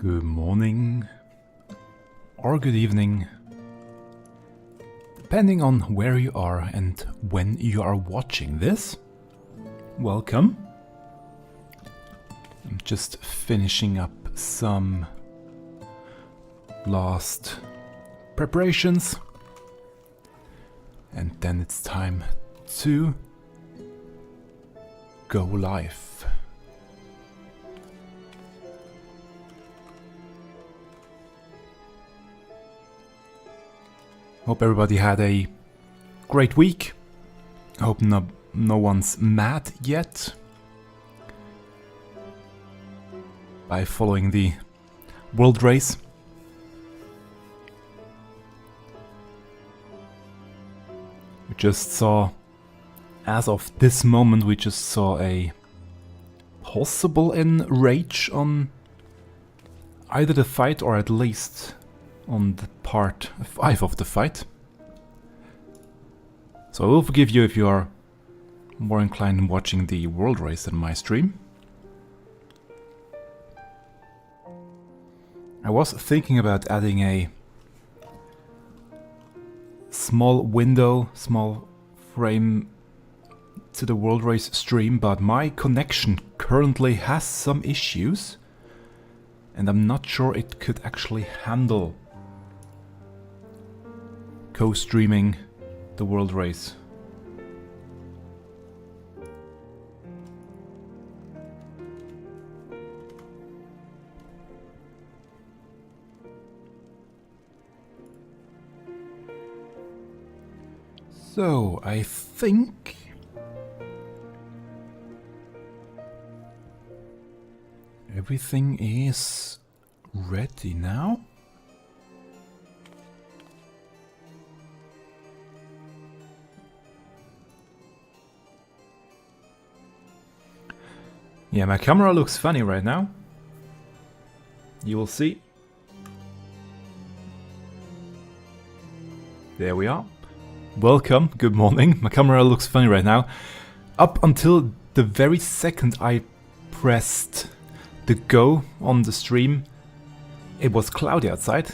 Good morning or good evening, depending on where you are and when you are watching this. Welcome. I'm just finishing up some last preparations and then it's time to go live. Hope everybody had a great week. Hope no one's mad yet by following the world race. We just saw, as of this moment, we just saw a possible enrage on either the fight or at least on the part 5 of the fight. So I will forgive you if you are more inclined in watching the world race than my stream. I was thinking about adding a small window, small frame to the world race stream, but my connection currently has some issues and I'm not sure it could actually handle co-streaming the world race. So I think everything is ready now. Yeah, my camera looks funny right now. You will see. There we are. Welcome, good morning. My camera looks funny right now. Up until the very second I pressed the go on the stream, it was cloudy outside,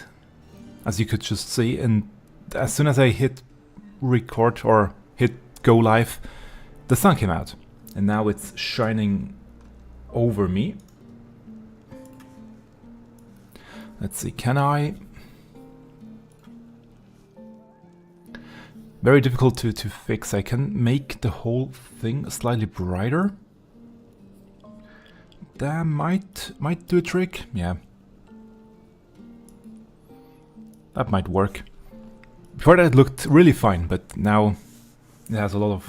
as you could just see, and as soon as I hit record or hit go live, the sun came out, and now it's shining over me. Let's see, can I... Very difficult to fix. I can make the whole thing slightly brighter. That might do a trick. Yeah. That might work. Before that it looked really fine, but now it has a lot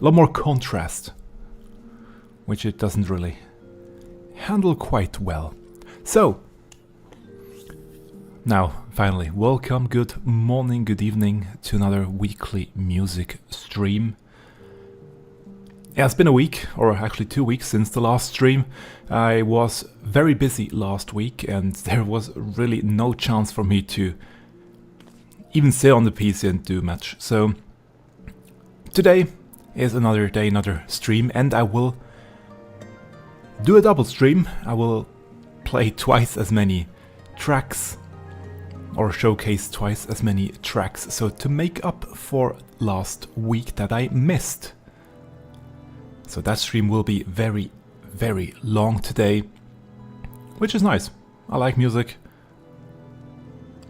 more contrast, which it doesn't really handle quite well. So, now, finally, welcome, good morning, good evening to another weekly music stream. Yeah, it's been a week, or actually 2 weeks since the last stream. I was very busy last week and there was really no chance for me to even sit on the PC and do much. So, today is another day, another stream, and I will do a double stream. I will play twice as many tracks, or showcase twice as many tracks, so to make up for last week that I missed. So that stream will be very, very long today, which is nice. I like music.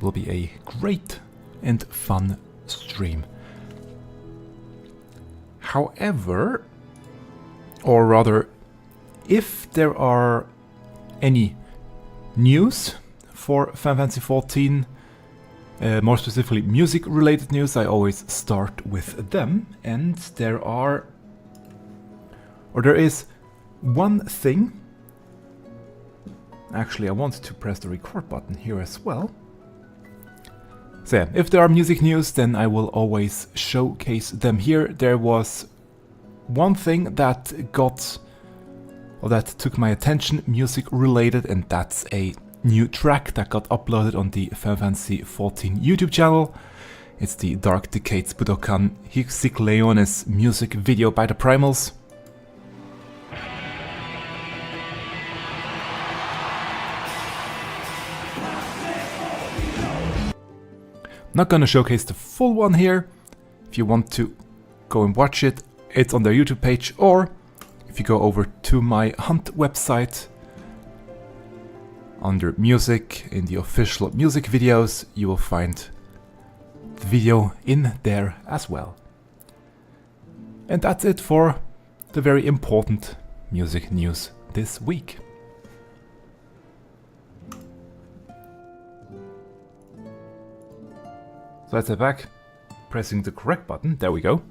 Will be a great and fun stream. However, or rather, if there are any news for Final Fantasy XIV, more specifically music related news, I always start with them, and there is one thing. Actually, I want to press the record button here as well. So yeah, if there are music news, then I will always showcase them here. There was one thing that took my attention, music related, and that's a new track that got uploaded on the Final Fantasy XIV YouTube channel. It's the Dark Decades Budokan Hixikleones music video by the PRIMALS. Not gonna showcase the full one here. If you want to go and watch it, it's on their YouTube page, or if you go over to my Hunt website, under music, in the official music videos, you will find the video in there as well. And that's it for the very important music news this week. So let's head back, pressing the correct button, there we go.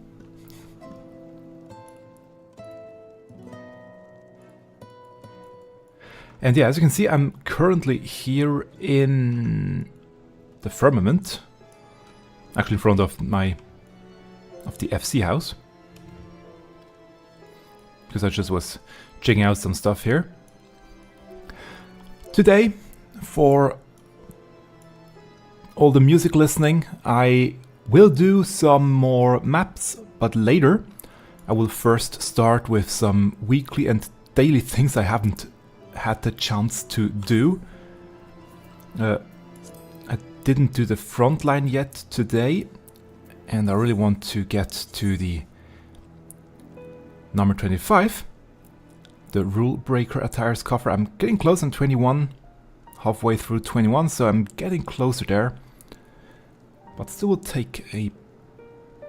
And yeah, as you can see, I'm currently here in the firmament, actually in front of the FC house, because I just was checking out some stuff here. Today, for all the music listening, I will do some more maps, but later I will first start with some weekly and daily things I haven't had the chance to do. I didn't do the front line yet today, and I really want to get to the number 25, the Rule Breaker Attires cover. I'm getting close on 21, halfway through 21, so I'm getting closer there. But still will take a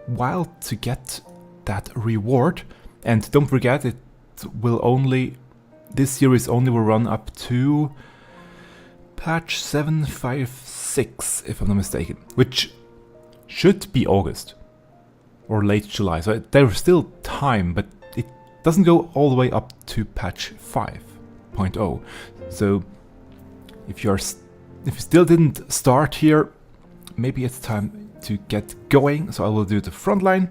while to get that reward. And don't forget, it will only, this series only will run up to patch 756, if I'm not mistaken, which should be August or late July. So there's still time, but it doesn't go all the way up to patch 5.0. So if you still didn't start here, maybe it's time to get going. So I will do the front line.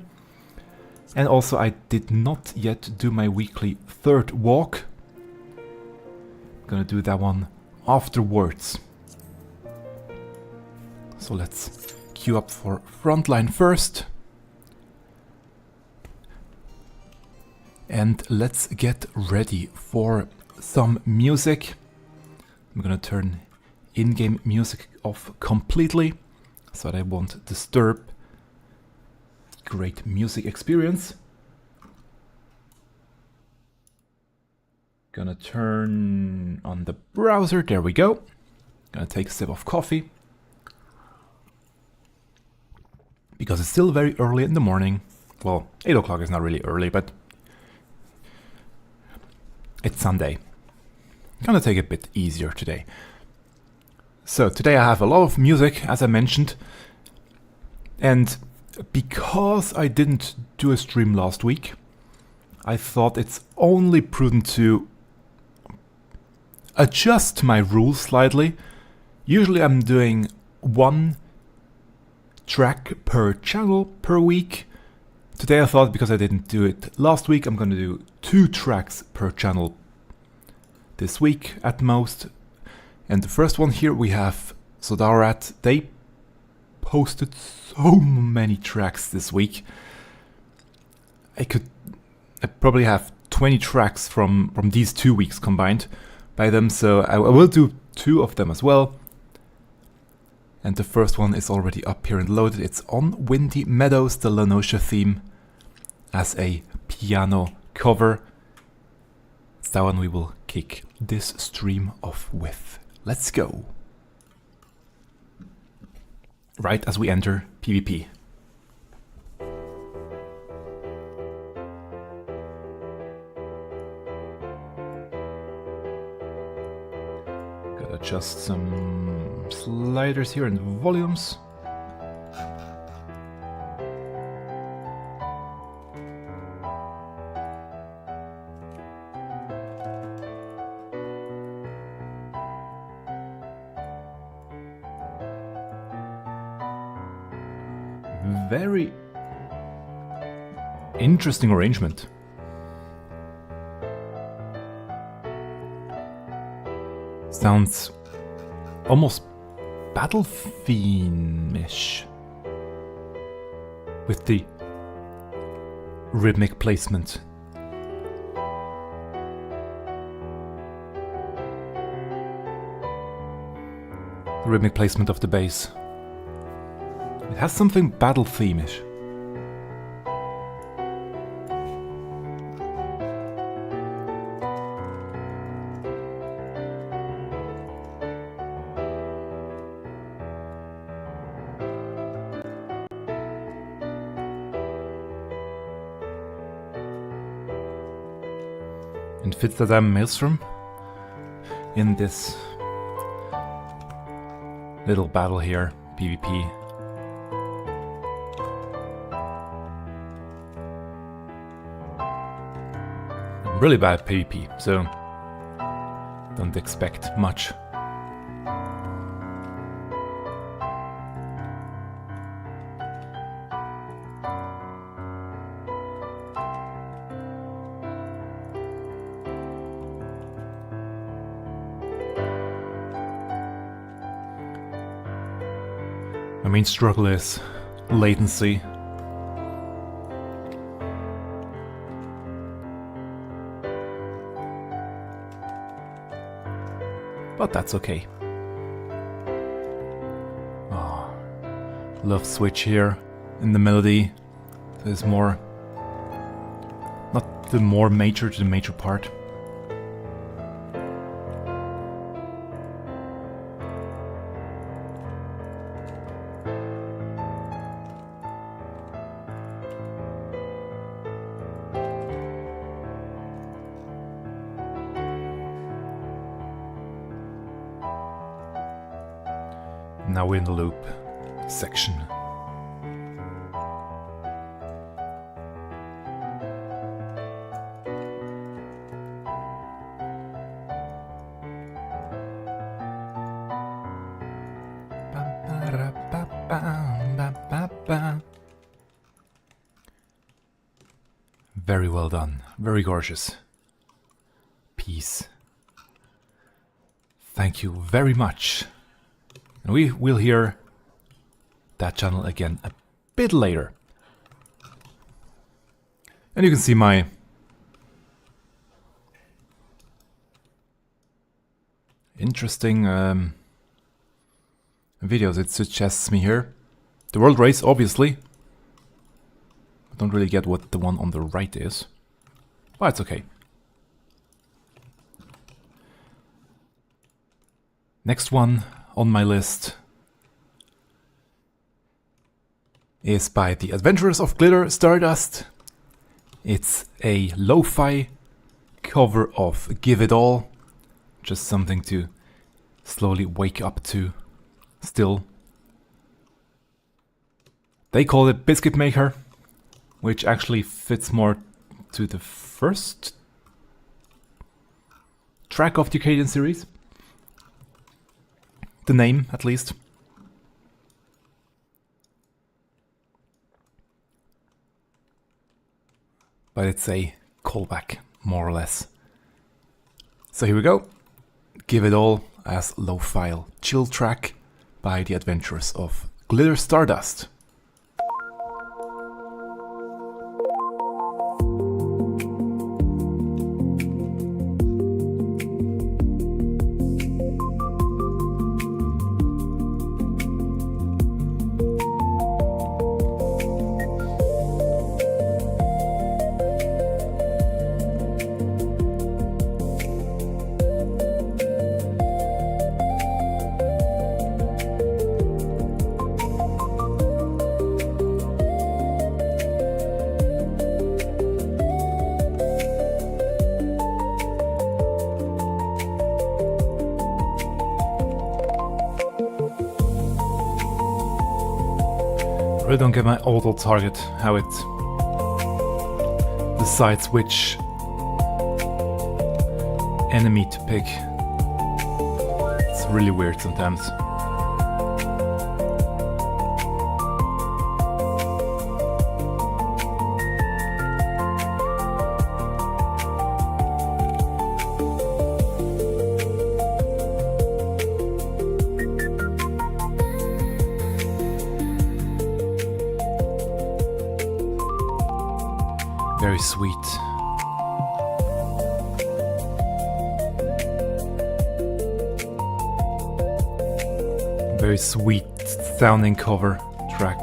And also I did not yet do my weekly third walk. I'm gonna do that one afterwards. So let's queue up for front line first. And let's get ready for some music. I'm gonna turn in-game music off completely, so that I won't disturb great music experience. Gonna turn on the browser, there we go. Gonna take a sip of coffee, because it's still very early in the morning. Well, 8 o'clock is not really early, but it's Sunday. Gonna take it a bit easier today. So today I have a lot of music, as I mentioned, and because I didn't do a stream last week, I thought it's only prudent to adjust my rules slightly. Usually I'm doing 1 track per channel per week. Today I thought, because I didn't do it last week, I'm gonna do 2 tracks per channel this week at most. And the first one here we have Sodaorat. They posted so many tracks this week. I probably have 20 tracks from these 2 weeks combined by them, so I will do 2 of them as well. And the first one is already up here and loaded. It's on Windy Meadows, the Lanosia theme, as a piano cover. It's that one we will kick this stream off with. Let's go. Right as we enter PvP. Gotta adjust some sliders here and volumes. Very interesting arrangement. Sounds almost battle theme-ish with the rhythmic placement. The rhythmic placement of the bass. It has something battle theme-ish. And fits the damn maelstrom in this little battle here, PvP. I'm really bad at PvP, so don't expect much. My main struggle is latency. But that's okay. Oh, love switch here in the melody. There's more, not the more major to the major part. Now we're in the loop section. Very well done, very gorgeous piece. Thank you very much. And we will hear that channel again a bit later. And you can see my interesting videos it suggests me here. The World Race, obviously. I don't really get what the one on the right is. But it's okay. Next one on my list is by the Adventurers of Glitter Stardust. It's a lo-fi cover of Give It All. Just something to slowly wake up to still. They call it Biscuit Maker, which actually fits more to the first track of the Acadian series. The name, at least. But it's a callback, more or less. So here we go. Give It All as low-file chill track by the Adventurers of Glitter Stardust. I don't get my auto target, how it decides which enemy to pick. It's really weird sometimes. Very sweet. Very sweet sounding cover. track.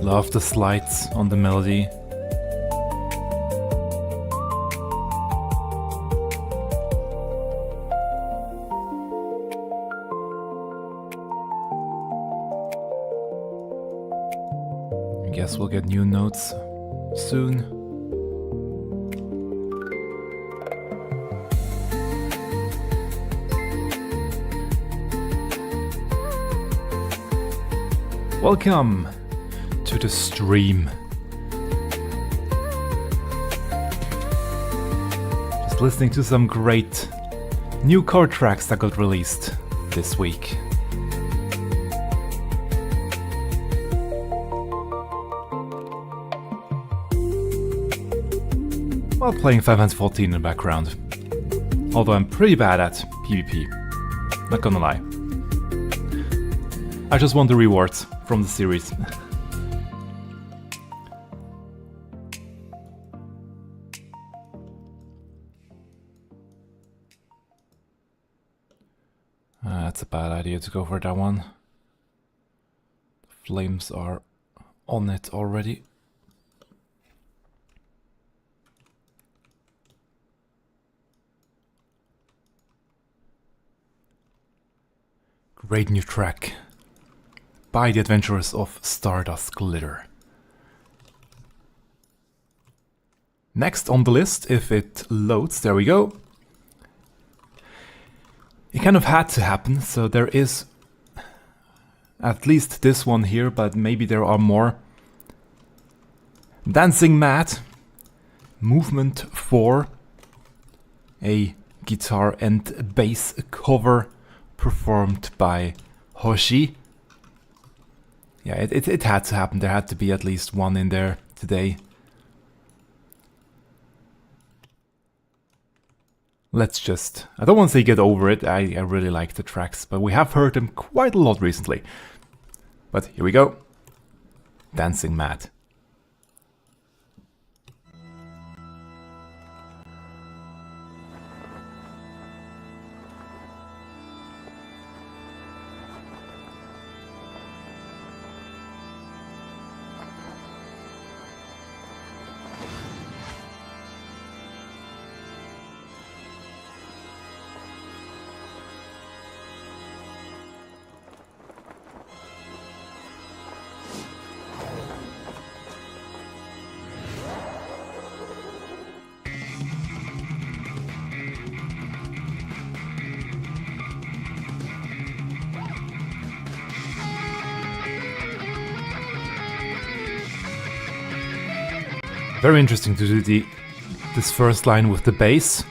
Love the slides on the melody. I guess we'll get new notes soon. Welcome to the stream. Just listening to some great new chord tracks that got released this week. While playing Final Fantasy 14 in the background. Although I'm pretty bad at PvP. Not gonna lie. I just want the rewards from the series. That's a bad idea to go for that one. Flames are on it already. Great new track by the adventurers of Stardust Glitter. Next on the list, if it loads, there we go. It kind of had to happen, so there is at least this one here, but maybe there are more. Dancing Mad, Movement 4, a guitar and bass cover performed by Hoshi. Yeah, it had to happen. There had to be at least one in there today. Let's just... I don't want to say get over it. I really like the tracks, but we have heard them quite a lot recently. But here we go. Dancing Mad. Very interesting to do this first line with the bass.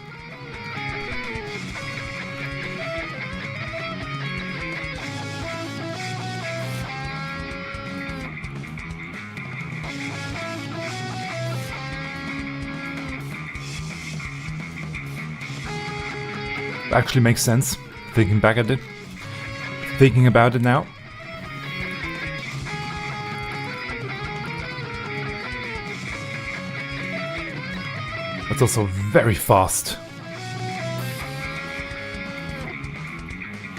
Actually makes sense, thinking back at it. Thinking about it now. It's also very fast.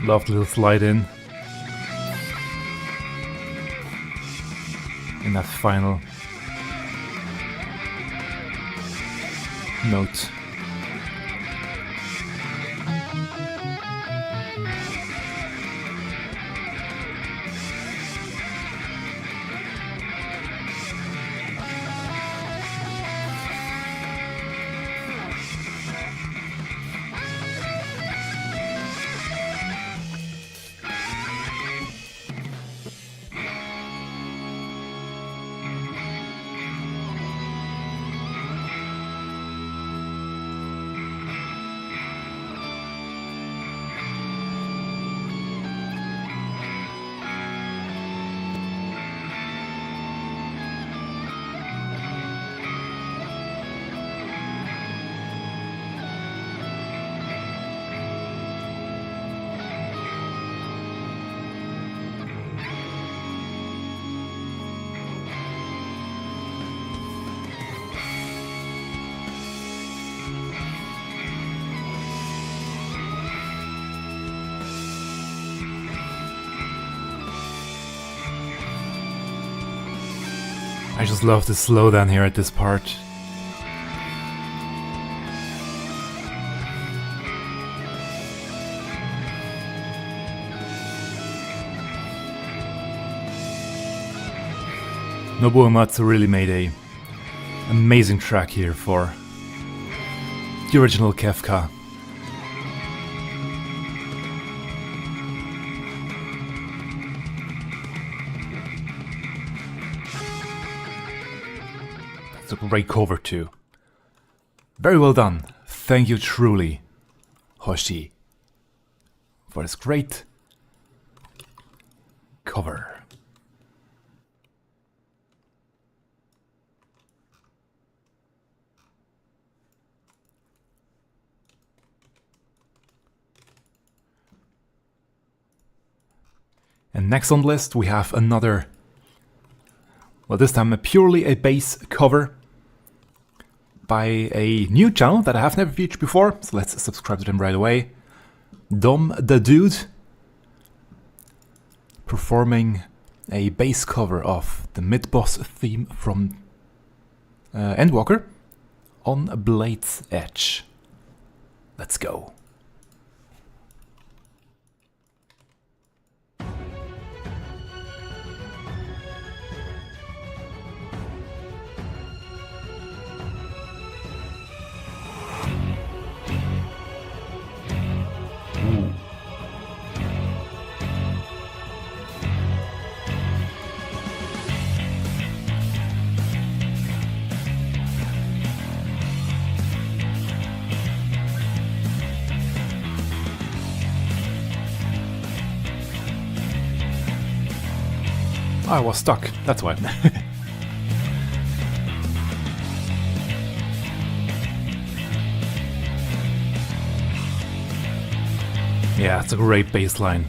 Lovely little slide in that final note. I just love the slowdown here at this part. Nobuo Uematsu really made a amazing track here for the original Kefka. It's a great cover too. Very well done. Thank you truly, Hoshi, for this great cover. And next on the list we have another, well this time purely a bass cover by a new channel that I have never featured before, so let's subscribe to them right away. DomDaDude performing a bass cover of the mid-boss theme from Endwalker on Blade's Edge. Let's go. I was stuck, that's why. Yeah, it's a great bass line.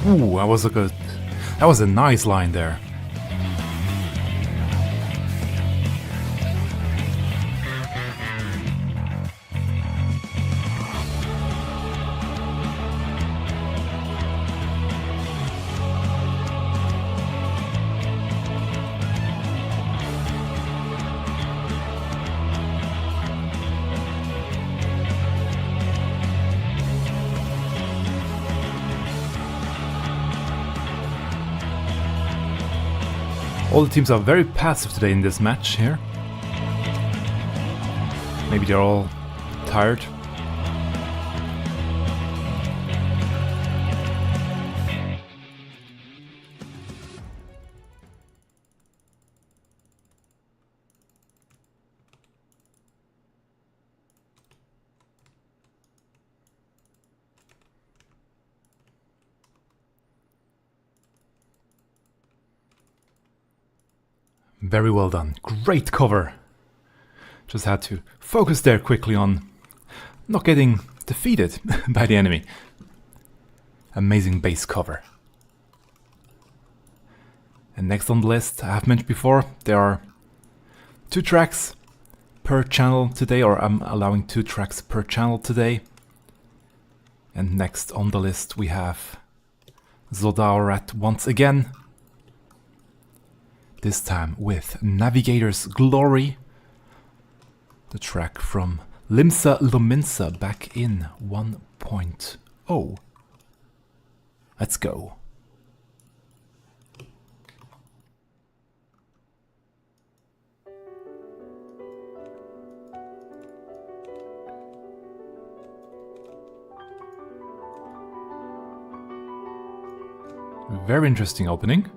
Ooh, that was a nice line there. All the teams are very passive today in this match here. Maybe they're all tired. Very well done. Great cover. Just had to focus there quickly on not getting defeated by the enemy. Amazing bass cover. And next on the list, I have mentioned before, there are 2 tracks per channel today, or I'm allowing 2 tracks per channel today. And next on the list we have Sodaorat once again. This time with Navigator's Glory, the track from Limsa Lominsa back in 1.0. Let's go. Very interesting opening.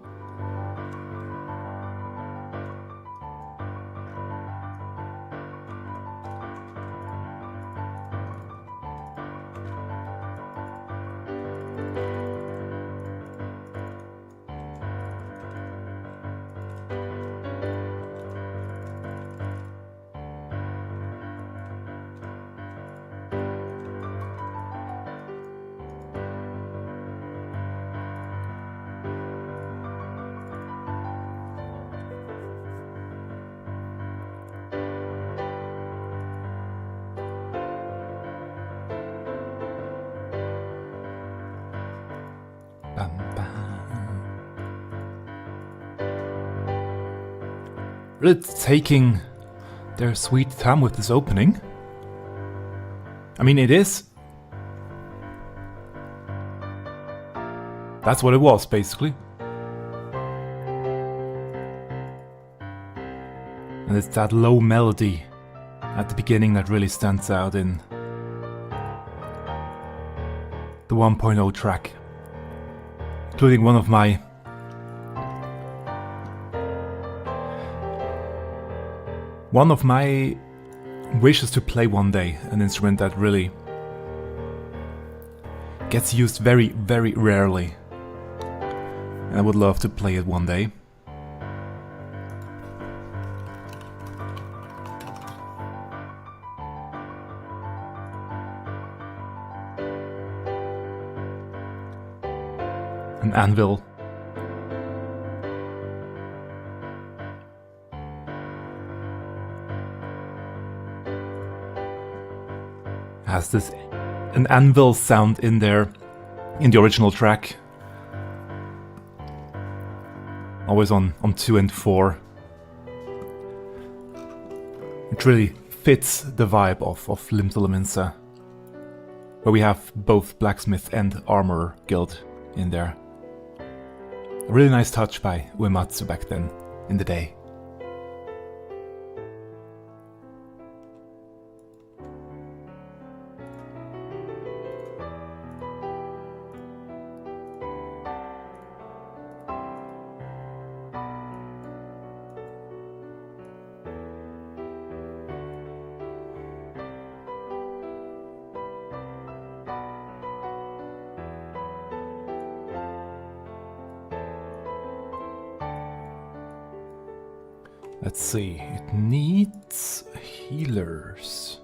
really taking their sweet time with this opening. I mean, it is. That's what it was, basically. And it's that low melody at the beginning that really stands out in the 1.0 track. Including one of my wishes to play one day, an instrument that really gets used very, very rarely. And I would love to play it one day. An anvil. Has this an anvil sound in there in the original track. Always on 2 and 4. It really fits the vibe of Limsa, where we have both blacksmith and armor guild in there. A really nice touch by Uematsu back then, in the day. Let's see, it needs healers.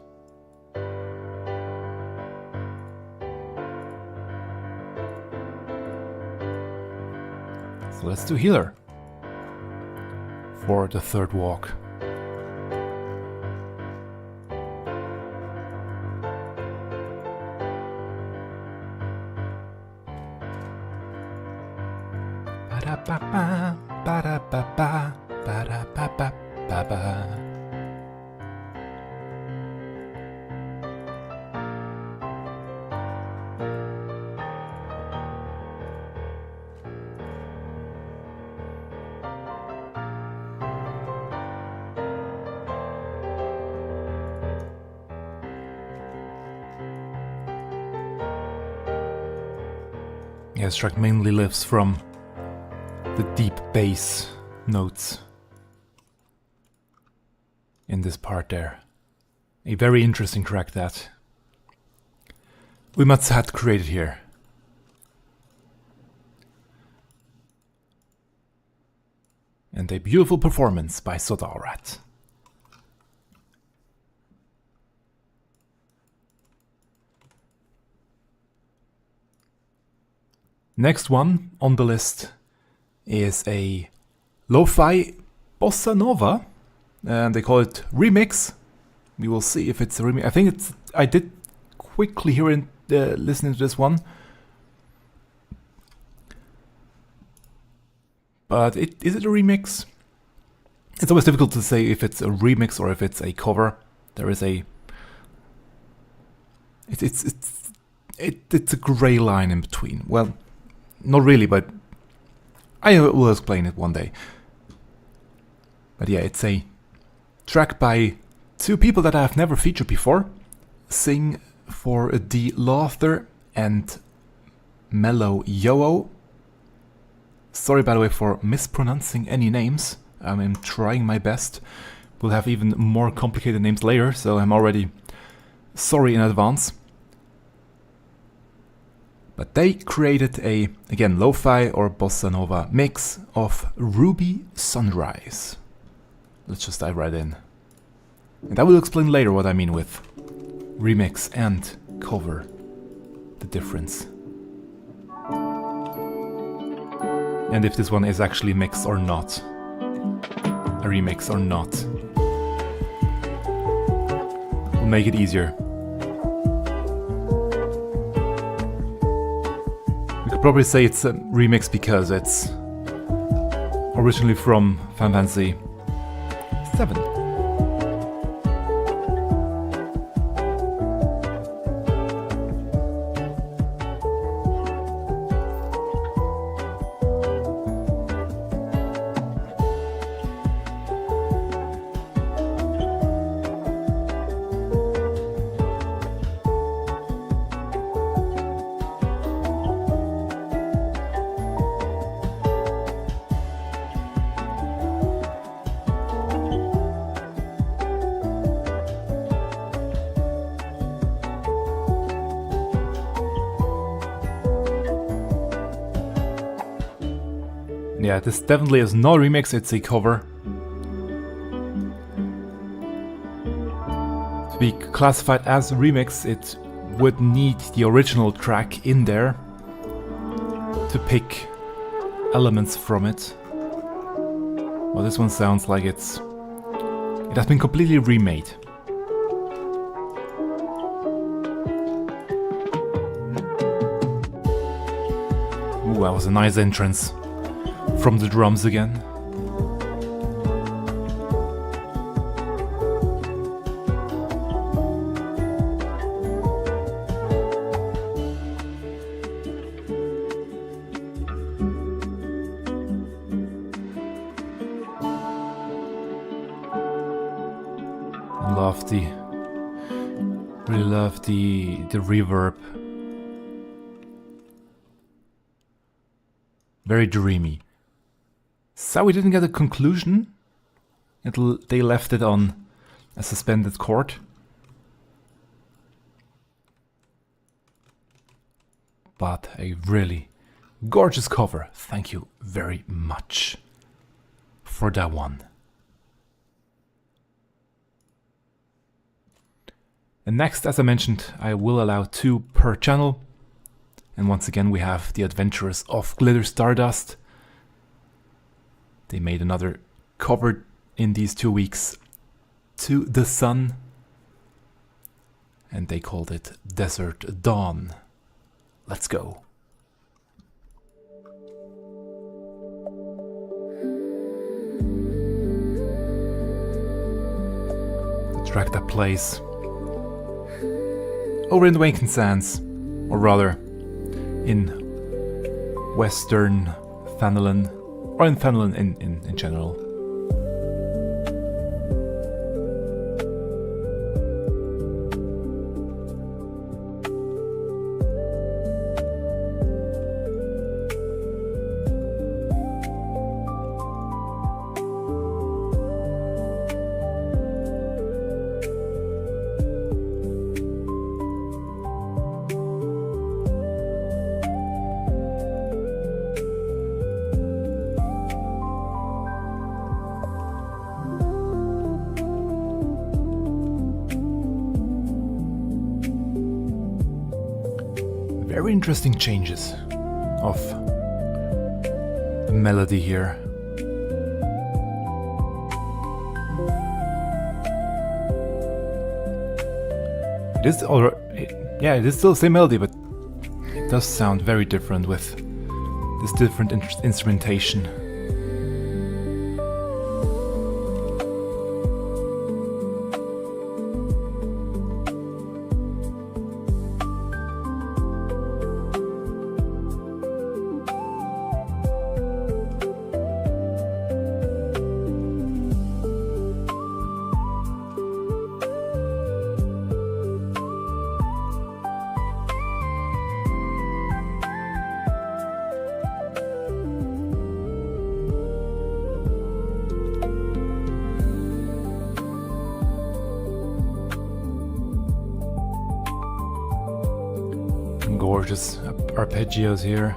So let's do healer for the third walk. Ba-da-ba-ba, ba-da-ba-ba. Ba-da-ba-ba-ba-ba. Yeah, this track mainly lives from the deep bass notes in this part there. A very interesting track that Uematsu had created here. And a beautiful performance by sodaorat. Next one on the list is a lo-fi bossa nova. And they call it remix. We will see if it's a remix. I think it's. I did quickly hear it listening to this one, but is it a remix? It's always difficult to say if it's a remix or if it's a cover. There is a. It's a grey line in between. Well, not really, but I will explain it one day. But yeah, it's a track by two people that I have never featured before. Sing for D. Laughter and Mellow Yoyo. Sorry, by the way, for mispronouncing any names. I'm trying my best. We'll have even more complicated names later, so I'm already sorry in advance. But they created a, again, lo-fi or bossa nova mix of Ruby Sunrise. Let's just dive right in. And I will explain later what I mean with remix and cover, the difference. And if this one is actually mixed or not. A remix or not. Will make it easier. We could probably say it's a remix because it's originally from Final Fantasy 7. Yeah, this definitely is not a remix, it's a cover. To be classified as a remix, it would need the original track in there to pick elements from it. Well, this one sounds like it has been completely remade. Ooh, that was a nice entrance. From the drums again. Really love the reverb. Very dreamy. So we didn't get a conclusion. They left it on a suspended chord. But a really gorgeous cover. Thank you very much for that one. And next, as I mentioned, I will allow 2 per channel. And once again, we have the Adventurers of Glitter Stardust. They made another cover in these 2 weeks to the sun. And they called it Desert Dawn. Let's go. The track that plays over in the Waken Sands, or rather in Western Fanalan, or in Fanalan in general. Very interesting changes of the melody here. It is still the same melody, but it does sound very different with this different instrumentation. Gorgeous arpeggios here.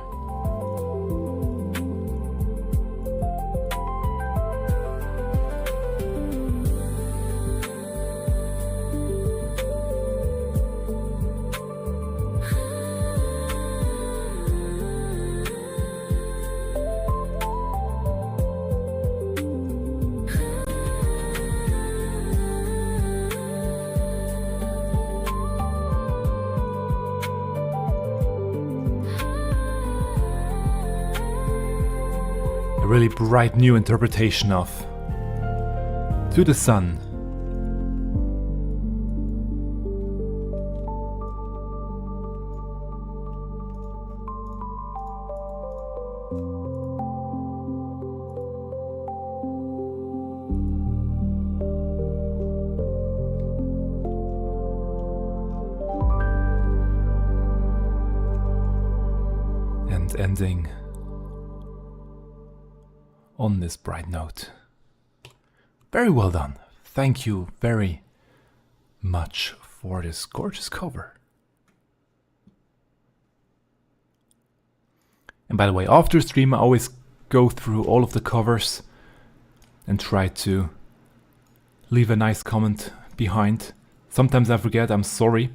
A really bright new interpretation of To the sun. And ending on this bright note. Very well done. Thank you very much for this gorgeous cover. And by the way, after stream I always go through all of the covers and try to leave a nice comment behind. Sometimes I forget, I'm sorry.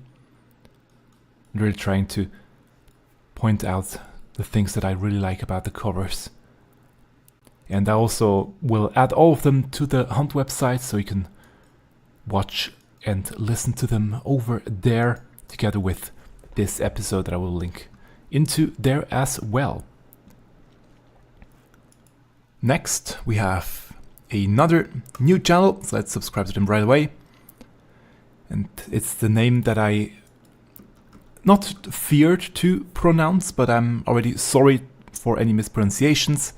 I'm really trying to point out the things that I really like about the covers. And I also will add all of them to the Hunt website so you can watch and listen to them over there together with this episode that I will link into there as well. Next we have another new channel, so let's subscribe to them right away. And it's the name that I not feared to pronounce, but I'm already sorry for any mispronunciations.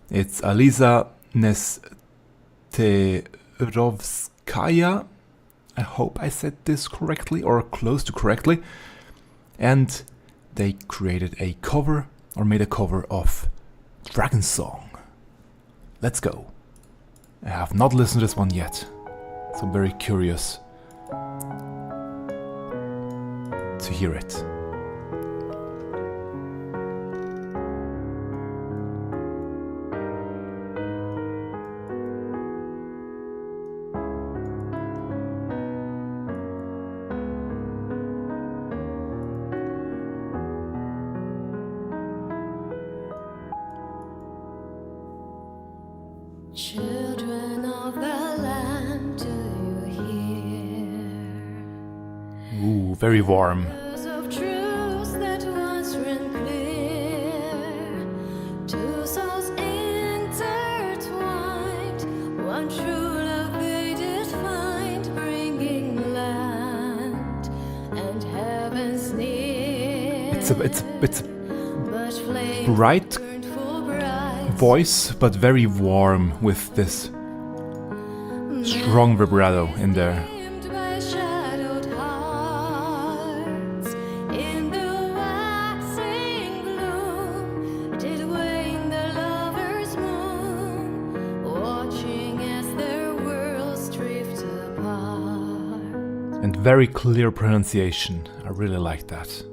It's Alisa Nesterowskaja. I hope I said this correctly or close to correctly. And they created a cover or made a cover of Dragonsong. Let's go. I have not listened to this one yet, so I'm very curious to hear it. Children of the land, do you hear? Ooh, very warm. Rivers of truth that once ran clear, two souls intertwined, one true love they did find, bringing land and heavens near. It's a But flames bright burned for bright. voice, but very warm with this strong vibrato in there. Dimmed by shadowed hearts, in the waxing gloom, did wane the lovers' moon, watching as their worlds drift apart. And very clear pronunciation. I really like that.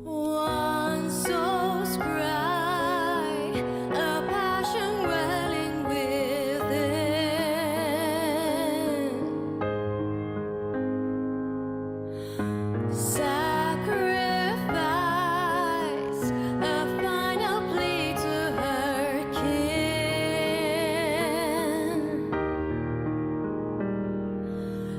One soul's cry, a passion welling within. Sacrifice, a final plea to her kin.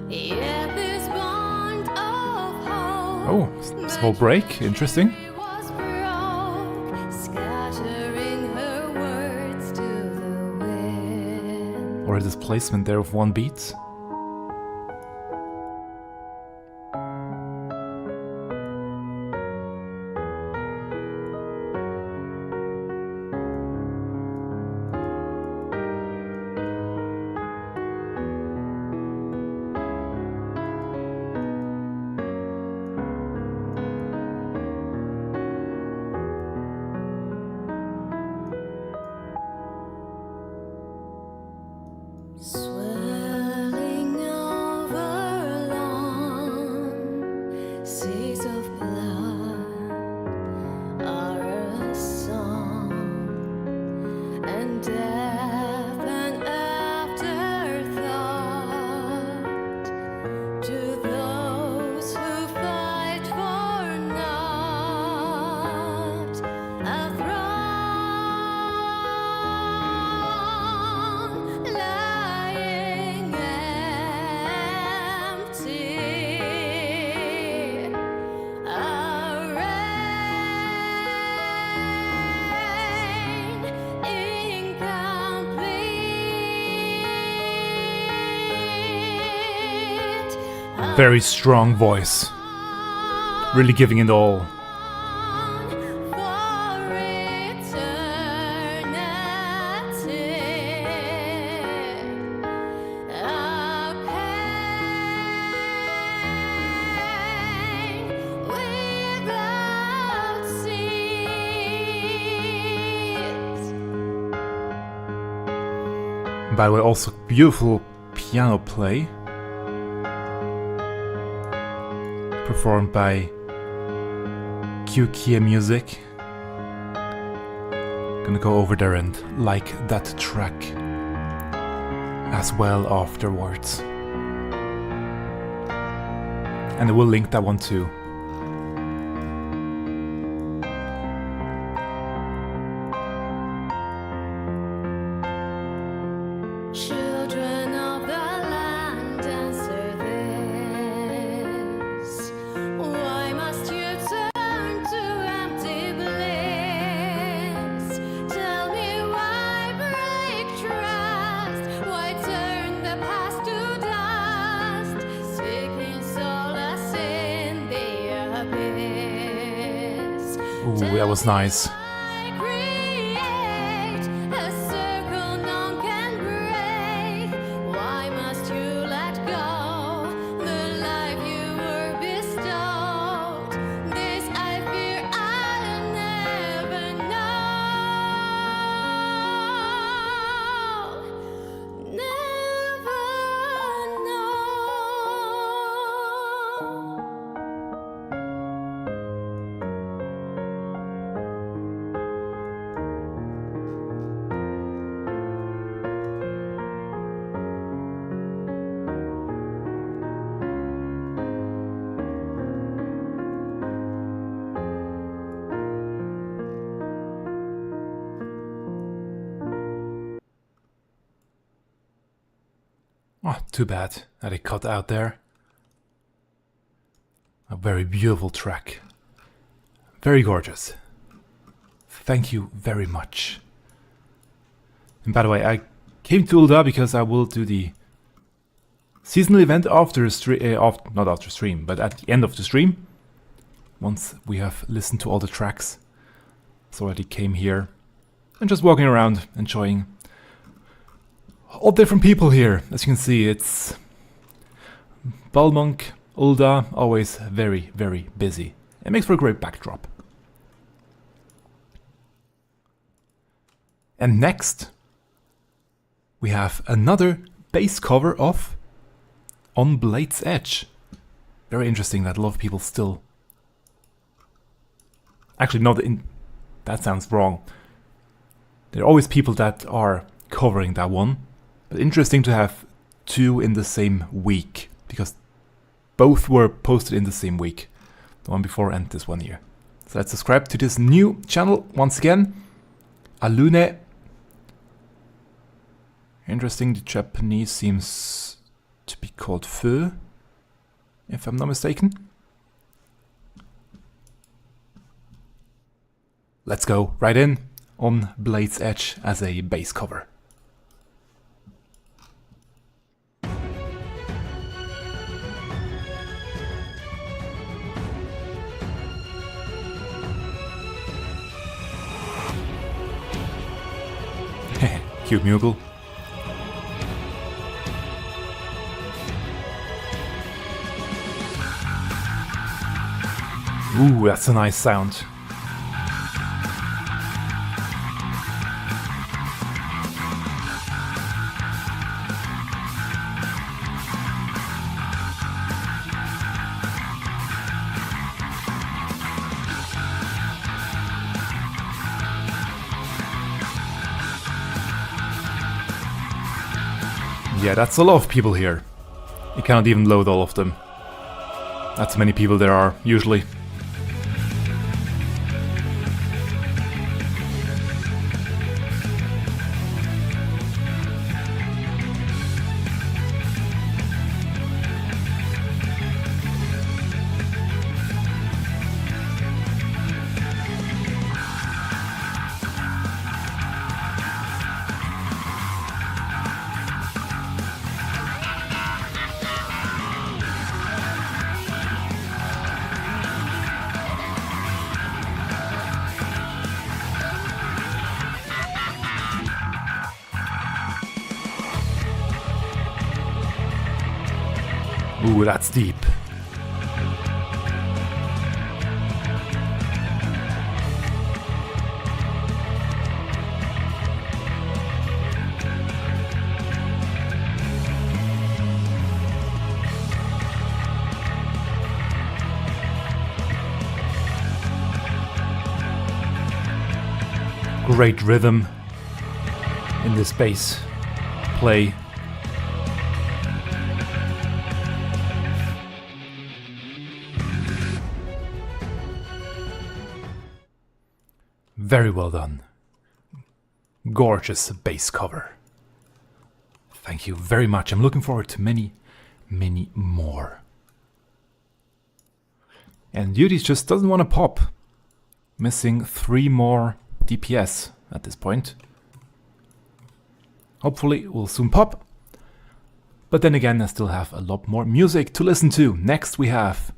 Yet this bond of hope. Oh, small break. Interesting. She was broke, scattering her words to the wind. Or a displacement there of one beat. Swelling Very strong voice. Really giving it all. By the way, also beautiful piano play. Performed by QK Music. Gonna go over there and like that track as well afterwards. And I will link that one too. Children of the land, answer this. Why must you turn to empty bliss? Tell me why break trust? Why turn the past to dust? Seeking solace in the abyss. Ooh, that was nice. Oh, too bad that it cut out there. A very beautiful track. Very gorgeous. Thank you very much. And by the way, I came to Ulda because I will do the seasonal event after not after stream, but at the end of the stream. Once we have listened to all the tracks. So I already came here and just walking around, enjoying all different people here. As you can see, it's Balmonk, Ulda, always very, very busy. It makes for a great backdrop. And next, we have another bass cover of On Blade's Edge. Very interesting that a lot of people still... Actually, not in... That sounds wrong. There are always people that are covering that one. But interesting to have two in the same week, because both were posted in the same week. The one before and this one here. So let's subscribe to this new channel once again. Alune. Interesting, the Japanese seems to be called Feu, if I'm not mistaken. Let's go right in on Blade's Edge as a bass cover. Cute Mughal. Ooh, that's a nice sound. Yeah, that's a lot of people here. You cannot even load all of them. That's many people there are, usually. Ooh, that's deep. Great rhythm in this bass play. Very well done. Gorgeous bass cover. Thank you very much. I'm looking forward to many, many more. And Duties just doesn't want to pop. Missing 3 more DPS at this point. Hopefully it will soon pop. But then again, I still have a lot more music to listen to. Next we have...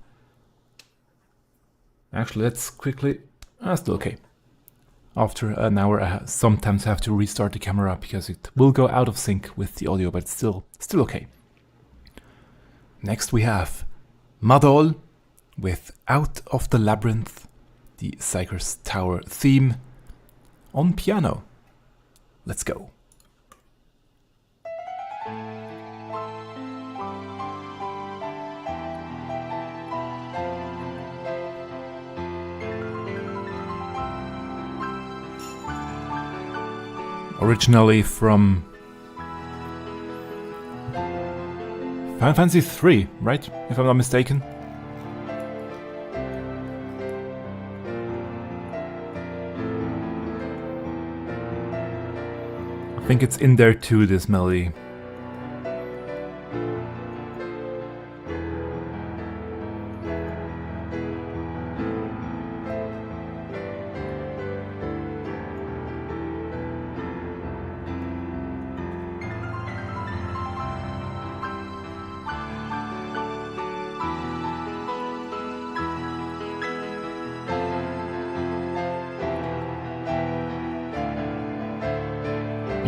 Actually, let's quickly... still okay. After an hour, I sometimes have to restart the camera because it will go out of sync with the audio, but it's still okay. Next we have Madol with Out of the Labyrinth, the Psyker's Tower theme, on piano. Let's go. Originally from Final Fantasy 3, right? If I'm not mistaken. I think it's in there too, this melody.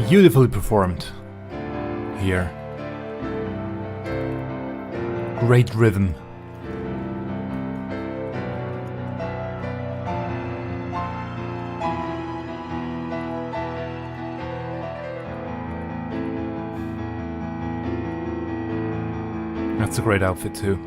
Beautifully performed here. Great rhythm. That's a great outfit too.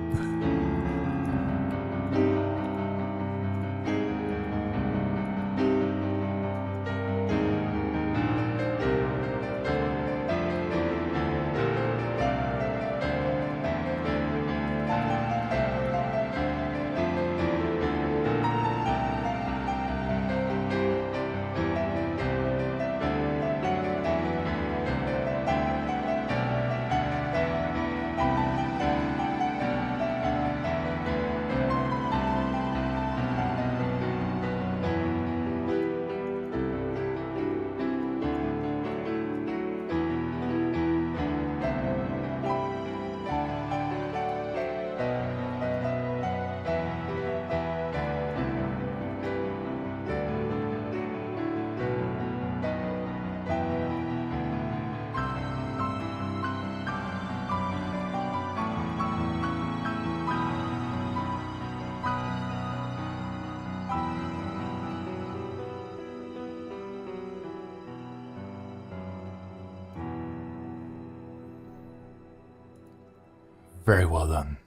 Very well done.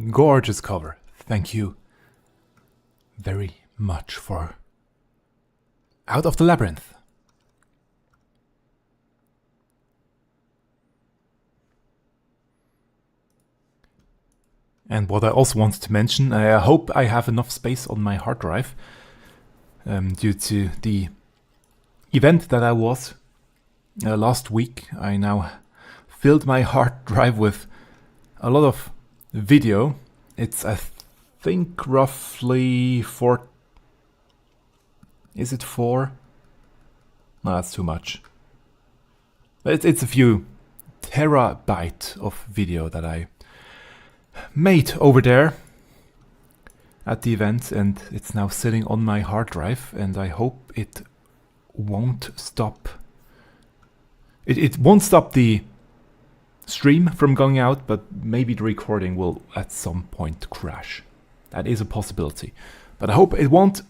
Gorgeous cover. Thank you very much for Out of the Labyrinth. And what I also wanted to mention, I hope I have enough space on my hard drive due to the event that I was last week. I now filled my hard drive with a lot of video. It's, I think, roughly 4. Is it 4? No, that's too much. It's a few terabyte of video that I made over there at the event, and it's now sitting on my hard drive, and I hope it won't stop. It won't stop the stream from going out, but maybe the recording will at some point crash. That is a possibility, but I hope it won't.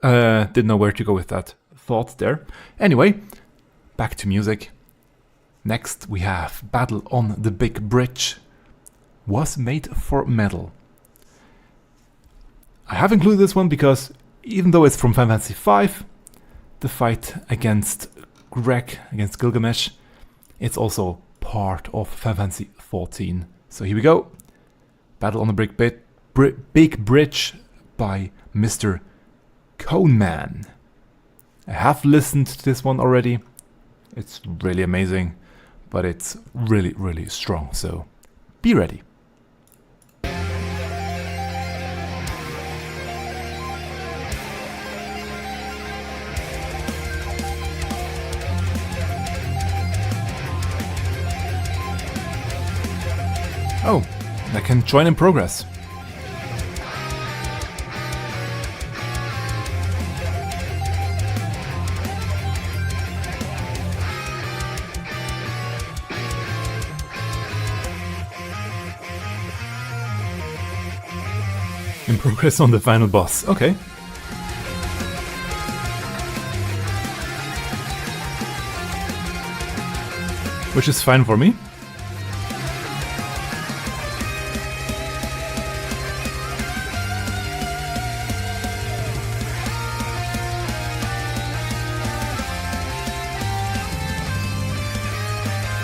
Didn't know where to go with that thought there. Anyway, back to music. Next we have Battle on the Big Bridge. Was made for Madol. I have included this one because even though it's from Final Fantasy V, the fight against Greg, against Gilgamesh, it's also part of Final Fantasy XIV. So here we go. Battle on the Big Bridge by MrConeman. I have listened to this one already. It's really amazing, but it's really, really strong. So be ready. Oh, I can join in progress. In progress on the final boss. Okay. Which is fine for me.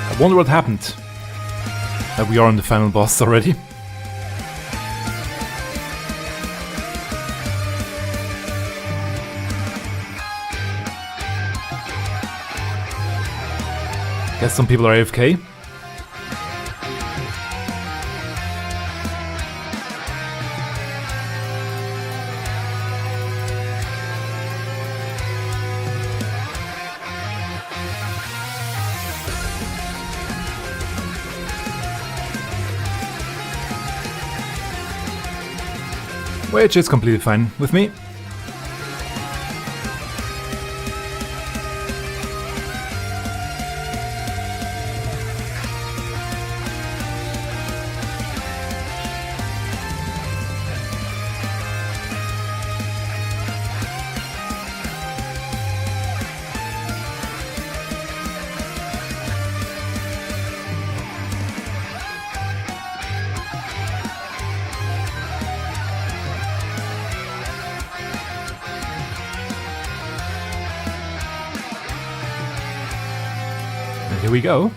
I wonder what happened. That we are on the final boss already. Guess some people are AFK. Which is completely fine with me. Here we go.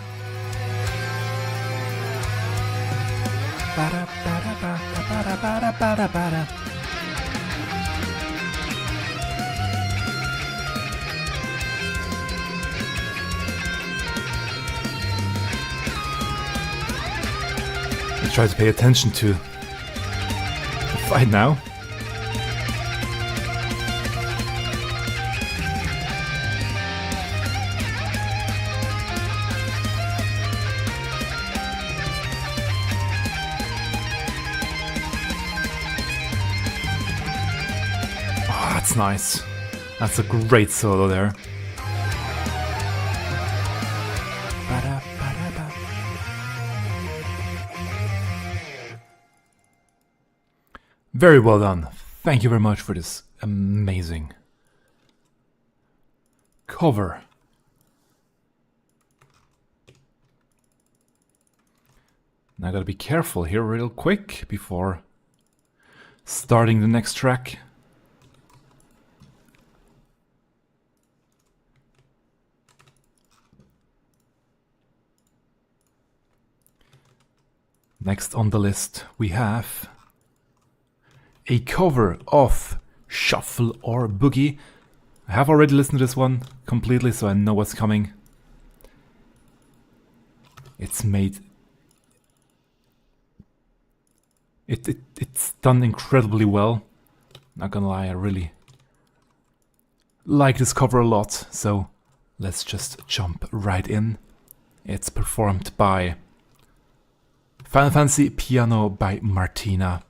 Let's try to pay attention to the fight now. Nice. That's a great solo there. Very well done. Thank you very much for this amazing cover. Now I gotta be careful here real quick before starting the next track. Next on the list we have a cover of Shuffle or Boogie. I have already listened to this one completely, so I know what's coming. It's made... It's done incredibly well. Not gonna lie, I really like this cover a lot, so let's just jump right in. It's performed by Final Fantasy Piano by Martina.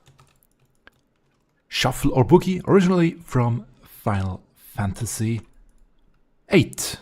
Shuffle or Boogie, originally from Final Fantasy 8.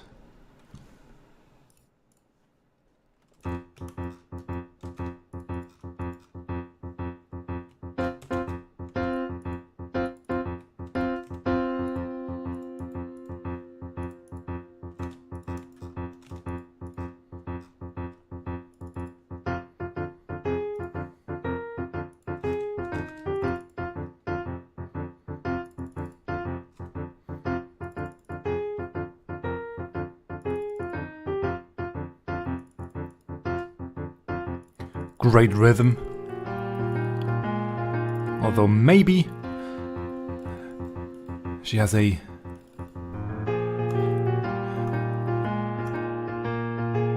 Great rhythm. Although maybe she has a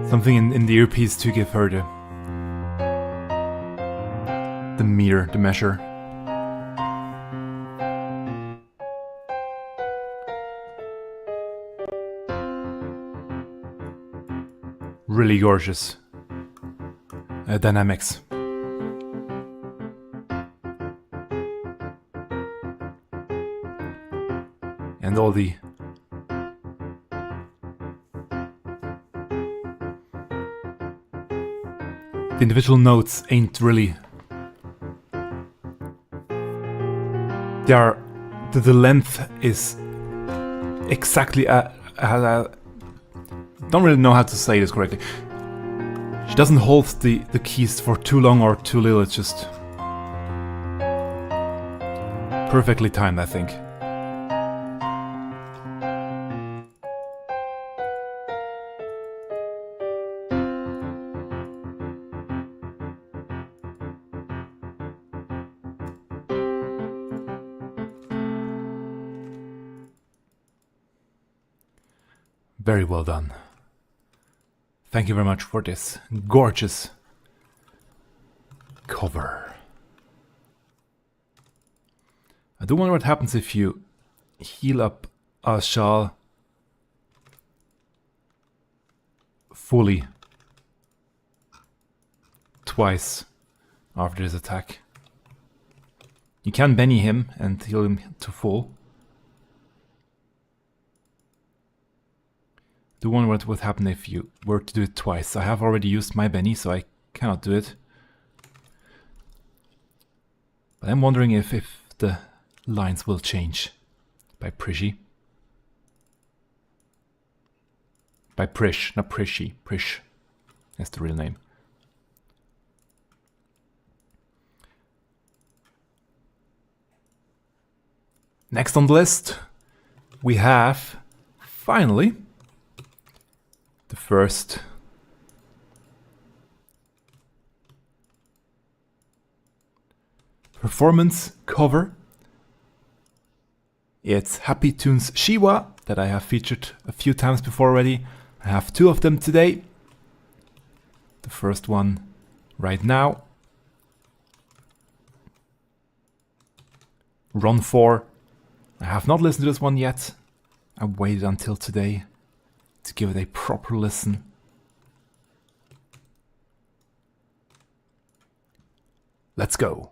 something in the earpiece to give her the meter, the measure. Really gorgeous. Dynamics. And all the individual notes ain't really. They are. The length is exactly. Don't really know how to say this correctly. She doesn't hold the keys for too long or too little, it's just perfectly timed, I think. Very well done. Thank you very much for this gorgeous cover. I do wonder what happens if you heal up Ashal fully twice after this attack. You can Benny him and heal him to full. Do wonder what would happen if you were to do it twice. I have already used my Benny, so I cannot do it. But I'm wondering if the lines will change by Prishy. By Prish, not Prishy. Prish. That's the real name. Next on the list, we have, finally, the first performance cover. It's Happy Tunes Shiva that I have featured a few times before already. I have two of them today. The first one right now. Ronfaure. I have not listened to this one yet. I waited until today to give it a proper listen. Let's go.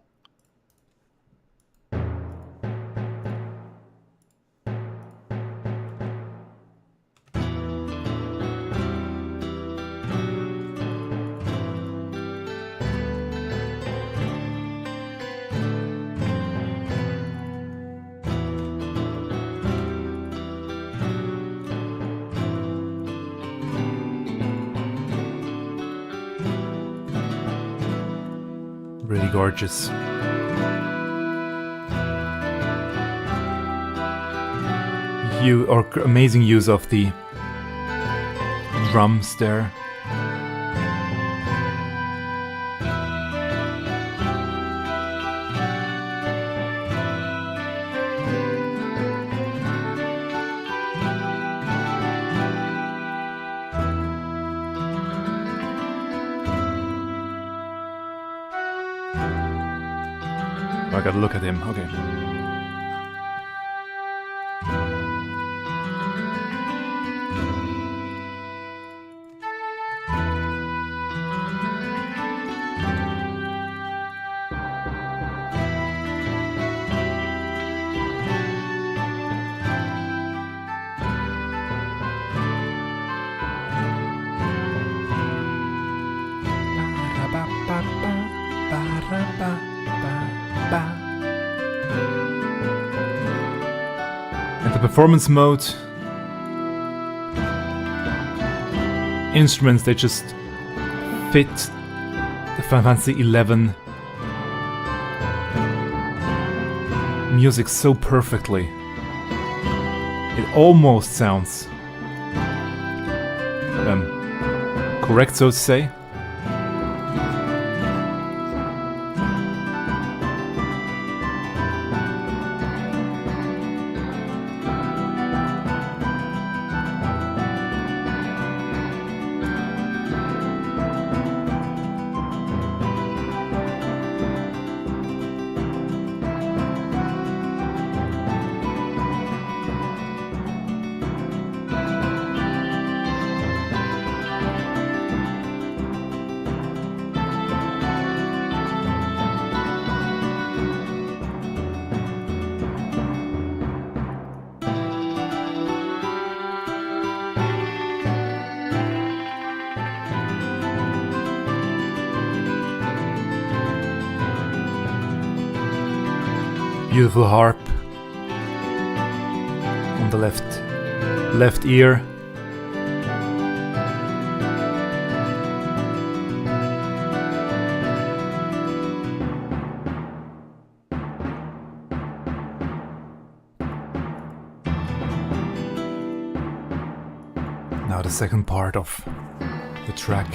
Really gorgeous. Amazing use of the drums there. I gotta look at him, okay. And the performance mode, instruments, they just fit the Final Fantasy XI music so perfectly. It almost sounds correct, so to say. Beautiful harp on the left ear. Now the second part of the track.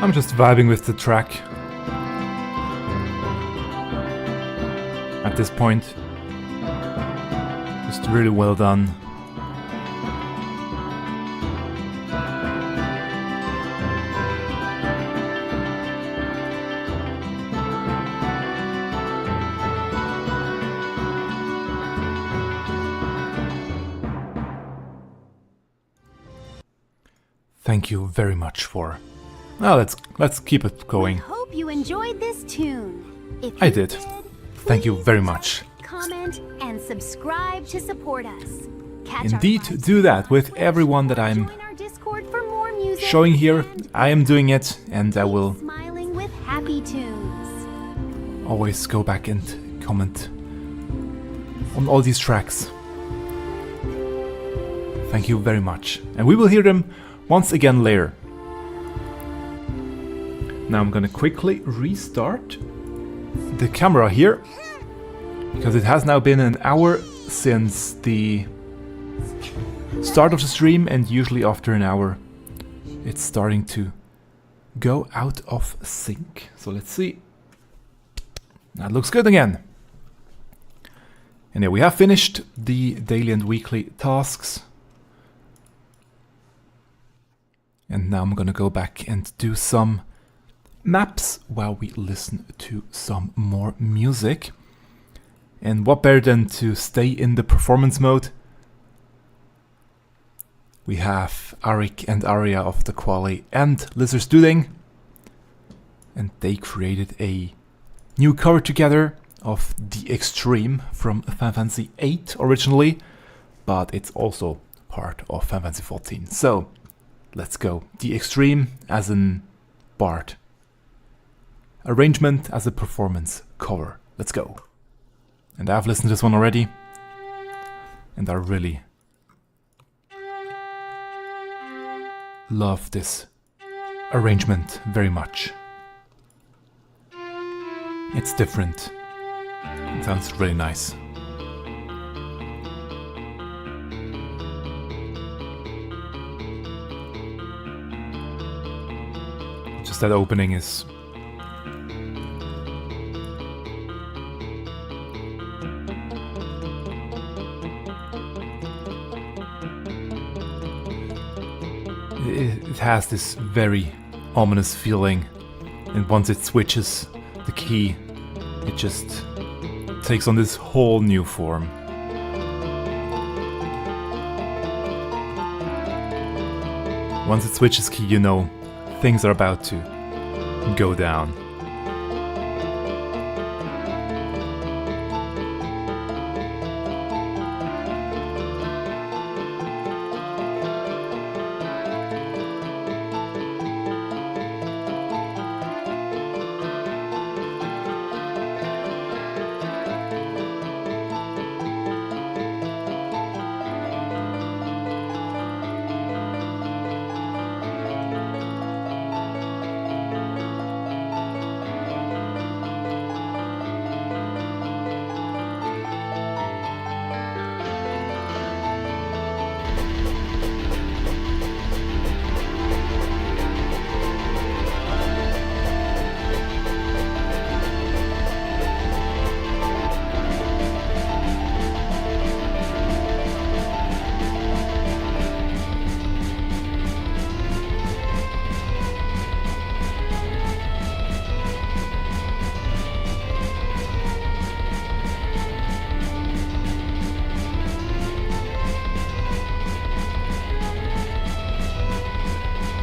I'm just vibing with the track at this point. Just really well done. Thank you very much for... Oh, let's keep it going. Hope you enjoyed this tune. If I you did. Thank you please very much. Comment and subscribe to support us. Catch Indeed, our live do that stream on with Twitch everyone that or I'm join our Discord for more music showing here. and I am doing it, and I keep will smiling with happy tunes. always go back and comment on all these tracks. Thank you very much. And we will hear them once again later. Now I'm gonna quickly restart the camera here, because it has now been an hour since the start of the stream, and usually after an hour it's starting to go out of sync. So let's see. That looks good again. And yeah, we have finished the daily and weekly tasks. And now I'm gonna go back and do some maps while we listen to some more music. And what better than to stay in the performance mode? We have Ariq and Aria of the Qalli and Lizard's Dooting. And they created a new cover together of the Exreme from Final Fantasy VIII originally, but it's also part of Final Fantasy XIV. So let's go. The Exreme as an bard. Arrangement as a performance cover. Let's go. And I've listened to this one already, and I really love this arrangement very much. It's different. It sounds really nice. Just that opening is it has this very ominous feeling, and once it switches the key, it just takes on this whole new form. Once it switches key, you know things are about to go down.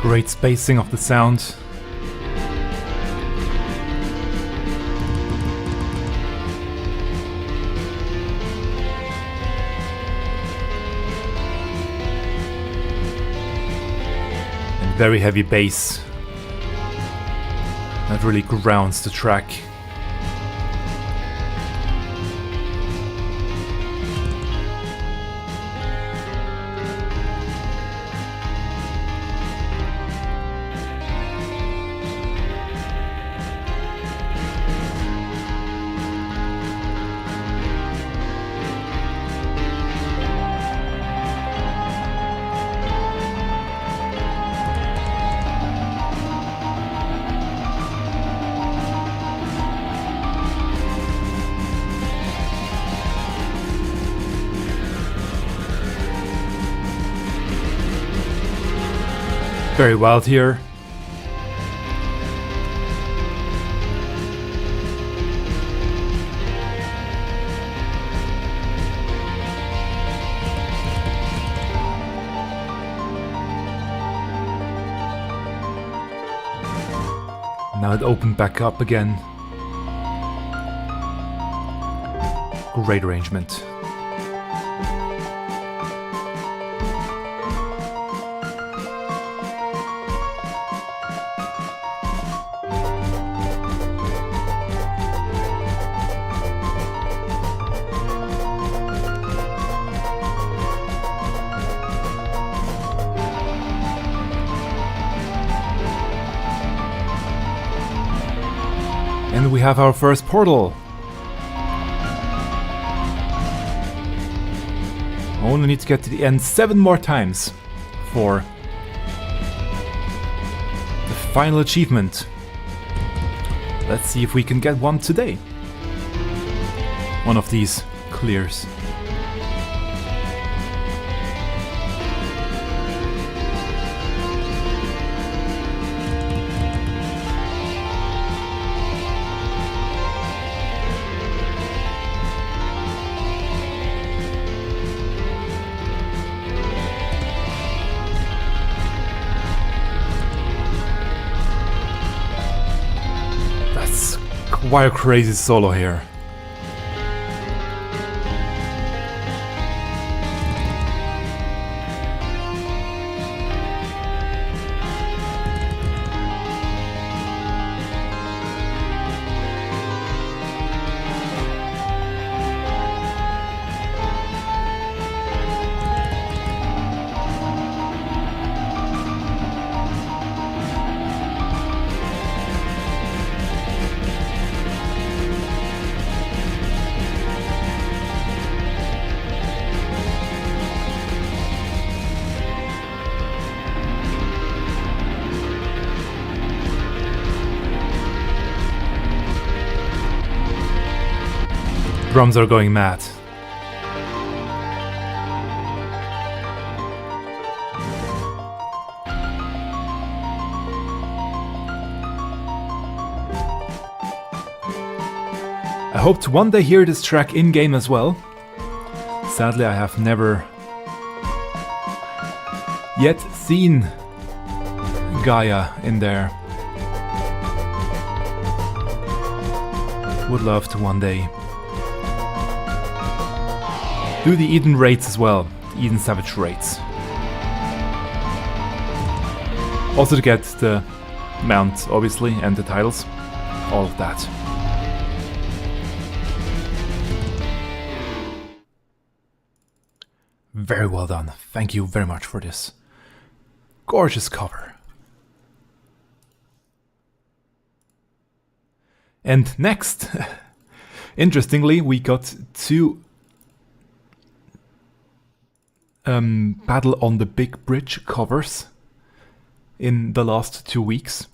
Great spacing of the sound. And very heavy bass. That really grounds the track. Very wild here. Now it opened back up again. Great arrangement. And we have our first portal. Only need to get to the end 7 more times for the final achievement. Let's see if we can get one today. One of these clears. wild crazy solo here. Drums are going mad. I hope to one day hear this track in-game as well. Sadly, I have never yet seen Gaia in there. Would love to one day. Do the Eden raids as well, the Eden Savage raids. Also to get the mount, obviously, and the titles. All of that. Very well done. Thank you very much for this gorgeous cover. And next, interestingly, we got two Battle on the Big Bridge covers in the last 2 weeks.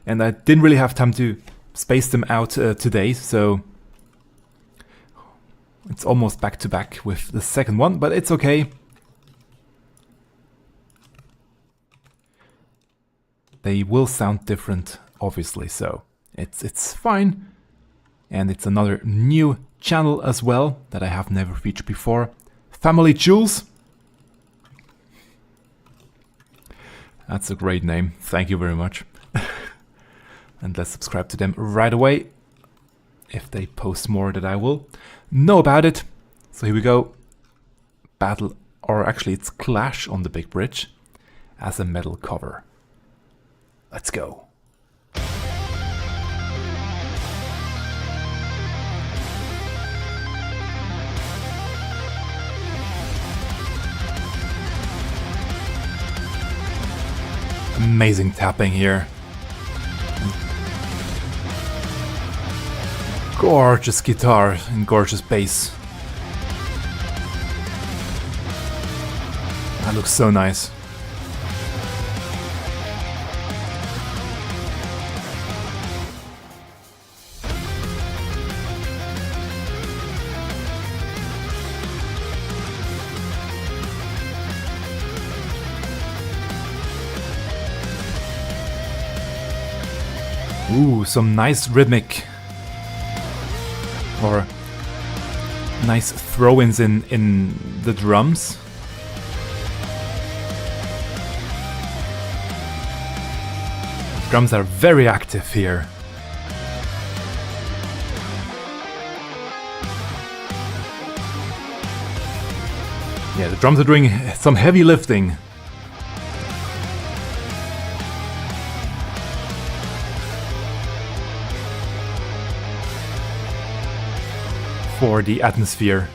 And I didn't really have time to space them out today, so it's almost back to back with the second one, but it's okay. They will sound different, obviously, so it's fine. And it's another new channel as well that I have never featured before. FamilyJules. That's a great name. Thank you very much. And let's subscribe to them right away. If they post more, that I will know about it. So here we go. Battle, or actually it's Clash on the Big Bridge as a metal cover. Let's go. Amazing tapping here. Gorgeous guitar and gorgeous bass. That looks so nice. Ooh, some nice rhythmic or nice throw-ins in the drums. Drums are very active here. Yeah, the drums are doing some heavy lifting. For the atmosphere.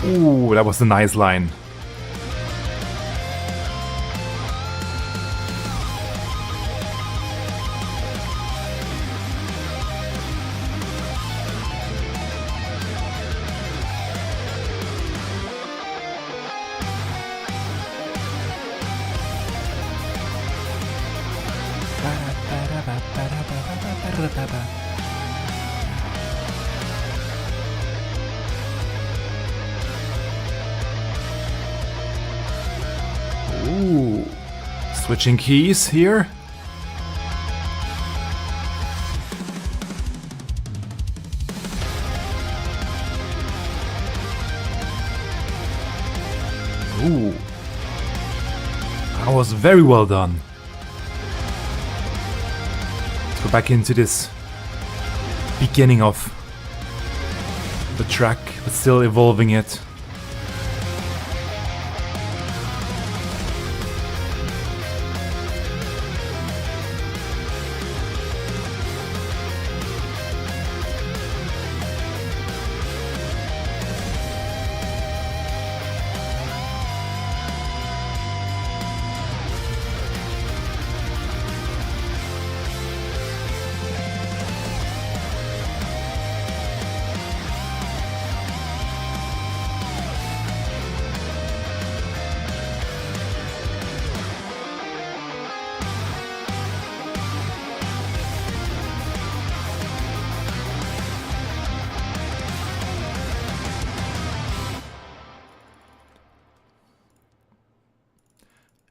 Ooh, that was a nice line. Switching keys here. Ooh. That was very well done. Let's go back into this beginning of the track, but still evolving it.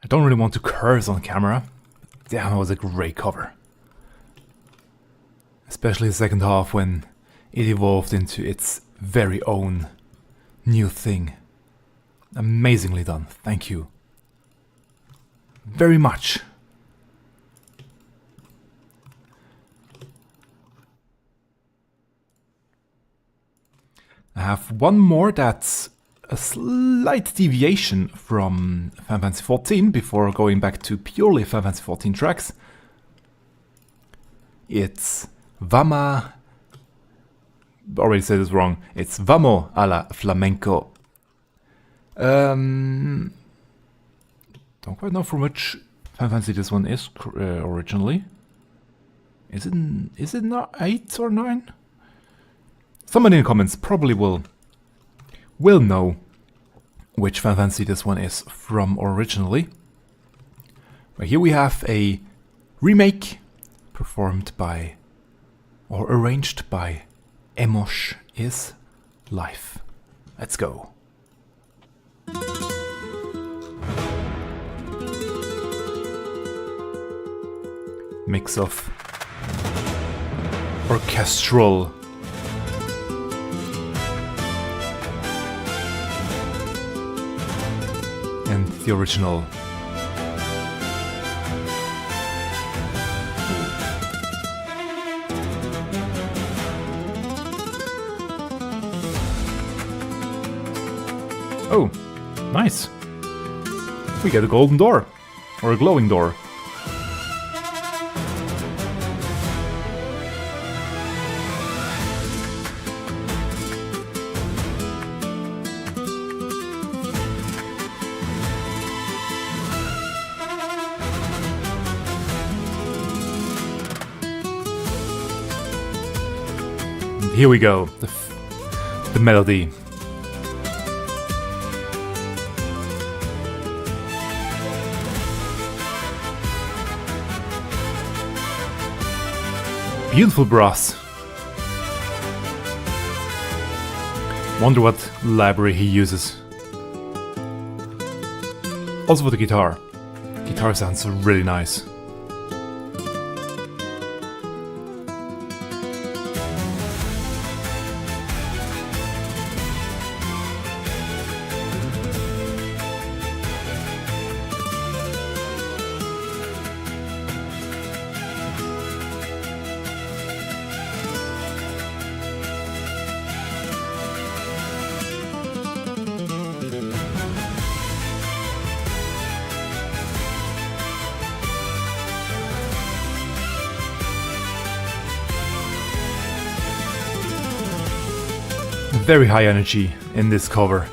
I don't really want to curse on camera. Damn, it was a great cover. Especially the second half when it evolved into its very own new thing. Amazingly done, thank you. Very much. I have one more that's a slight deviation from Final Fantasy XIV before going back to purely Final Fantasy XIV tracks. It's Vama... already said this wrong. It's Vamo a la Flamenco. Don't quite know from which Final Fantasy this one is originally. Is it not 8 or 9? Somebody in the comments probably will know which Final Fantasy this one is from originally. But here we have a remake performed by, or arranged by, Emosh is Life. Let's go. Mix of orchestral and the original. Oh, nice. We get a golden door. Or a glowing door. Here we go, the melody. Beautiful brass. Wonder what library he uses. Also for the guitar. Guitar sounds really nice. Very high energy in this cover.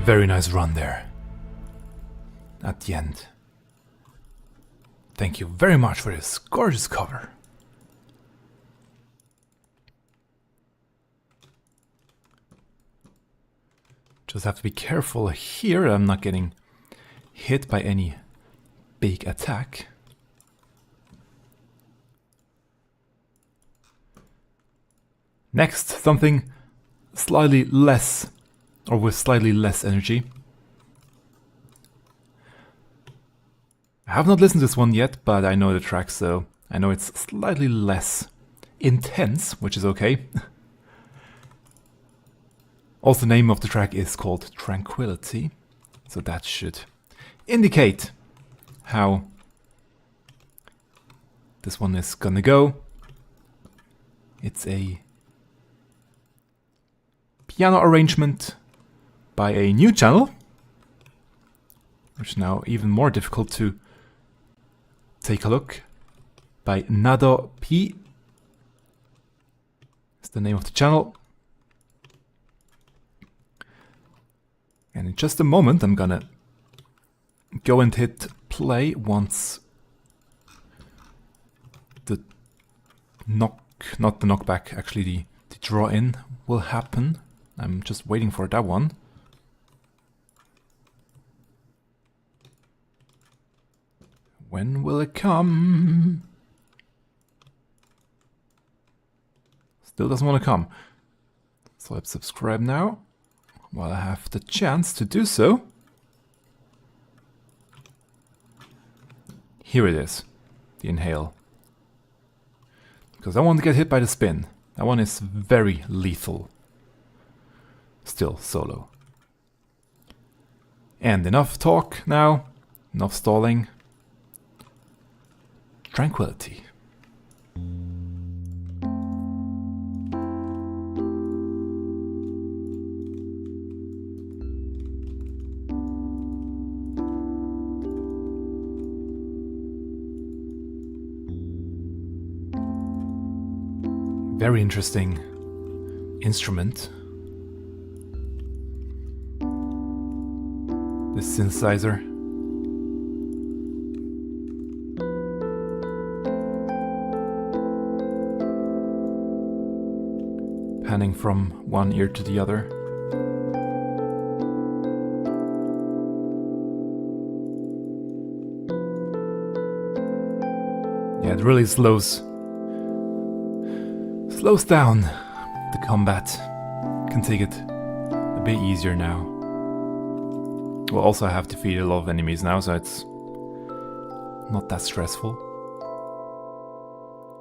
very nice run there. At the end. Thank you very much for this gorgeous cover. Just have to be careful here. I'm not getting hit by any big attack. Next, something slightly less, or with slightly less energy. I have not listened to this one yet, but I know the track, so I know it's slightly less intense, which is okay. Also, the name of the track is called Tranquility, so that should indicate how this one is gonna go. It's a piano arrangement by a new channel, which is now even more difficult to take a look, by Nado P. It's the name of the channel. And in just a moment I'm gonna go and hit play once the not the knockback, actually the draw in will happen. I'm just waiting for that one. When will it come? Still doesn't want to come. So let's subscribe now, while I have the chance to do so. Here it is, the inhale. Because I want to get hit by the spin. That one is very lethal. Still solo. And enough talk now, enough stalling. Tranquility. Very interesting instrument. This synthesizer. Panning from one ear to the other. Yeah, it really slows down the combat. Can take it a bit easier now. Well, also I have defeated a lot of enemies now, so it's not that stressful.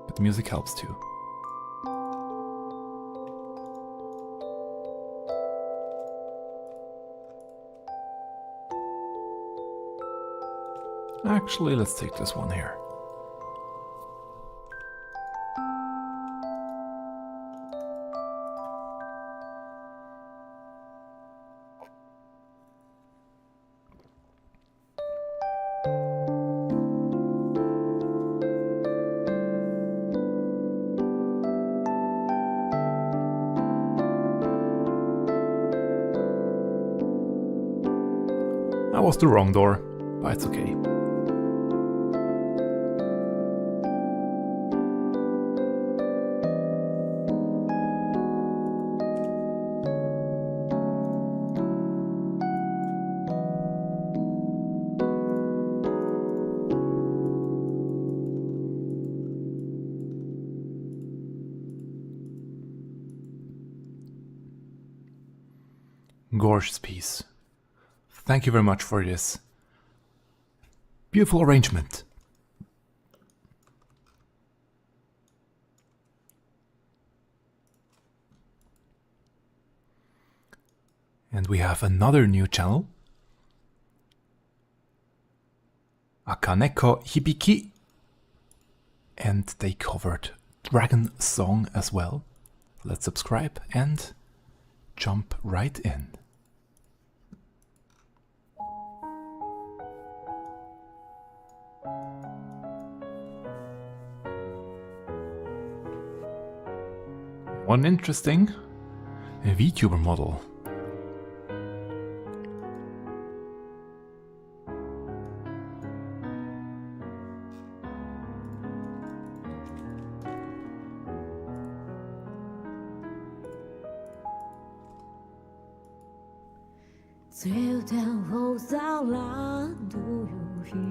But the music helps too. Actually, let's take this one here. That was the wrong door, but it's okay. Gorgeous piece. Thank you very much for this beautiful arrangement. And we have another new channel. Akaneko Hibiki. And they covered Dragonsong as well. Let's subscribe and jump right in. One interesting VTuber model. sodaorat, do you hear?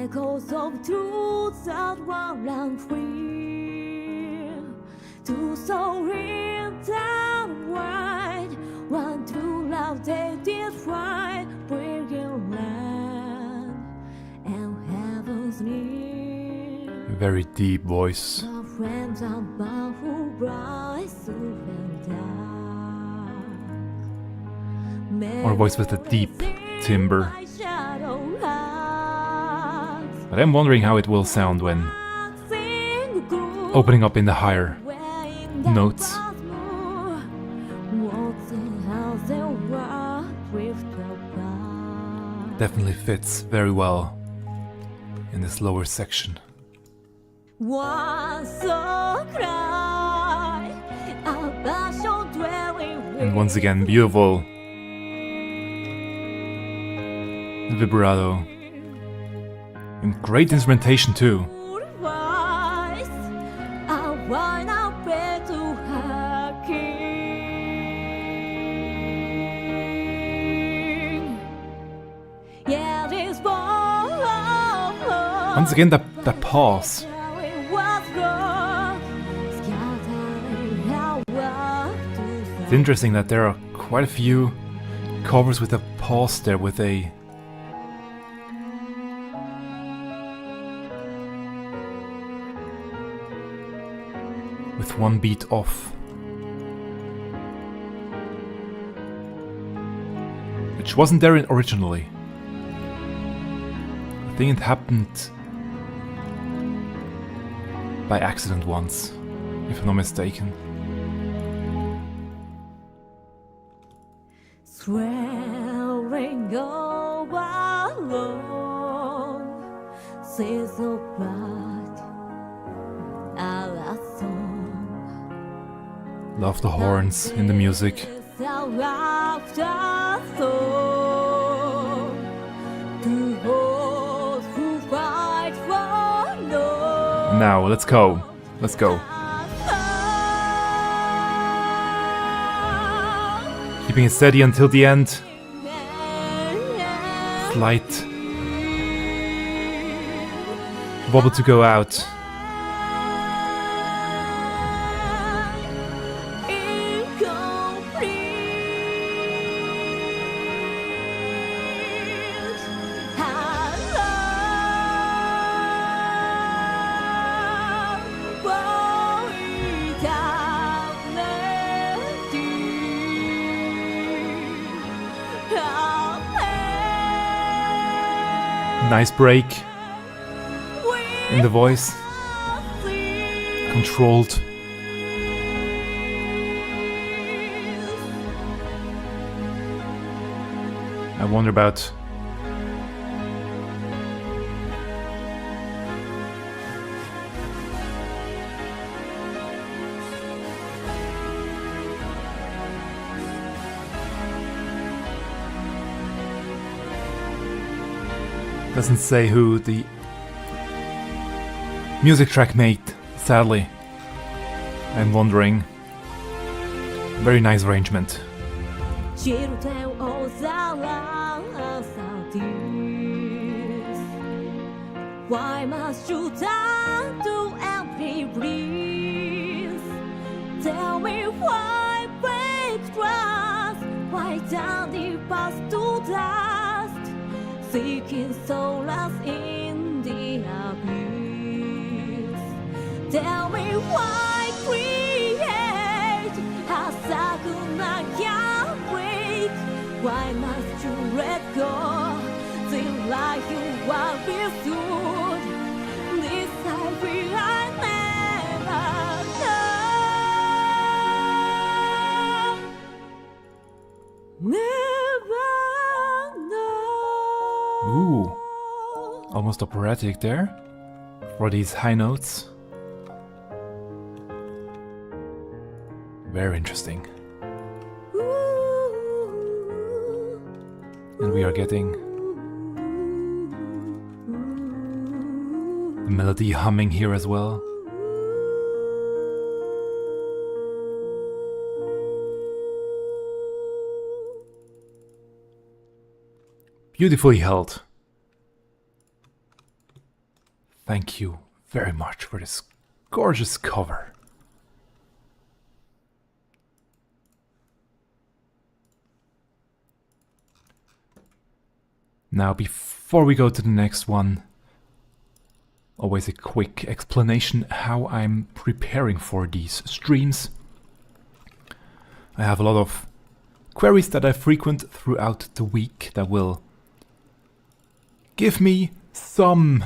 Echoes of truth that run and free. To soar in that wide, one true love they did find, bringing land and heaven's near. Very deep voice. The friends above who rise to and down. Or a voice with a deep timbre. But I'm wondering how it will sound when opening up in the higher notes. Definitely fits very well in this lower section. And once again, beautiful vibrato. And great instrumentation too. Once again, that pause. It's interesting that there are quite a few covers with a pause there, with one beat off, which wasn't there originally. I think it happened by accident once, if I'm not mistaken. Swearing all alone, says a blood, a song. Love the horns in the music. Now, let's go. Let's go. Keeping it steady until the end. Slight wobble to go out. Nice break in the voice, controlled. I wonder about doesn't say who the music track made, sadly. I'm wondering. Very nice arrangement. Why must you turn to empty breeze? Tell me why break trust? Why down the past to dust? Seeking solace in the abyss. Tell me why create a sakuna can't break? Why must you let go? Seem like you are withstood. This I feel I never know. Never know. Ooh, almost operatic there for these high notes. Very interesting. And we are getting the melody humming here as well. Beautifully held. Thank you very much for this gorgeous cover. Now, before we go to the next one, always a quick explanation how I'm preparing for these streams. I have a lot of queries that I frequent throughout the week that will give me some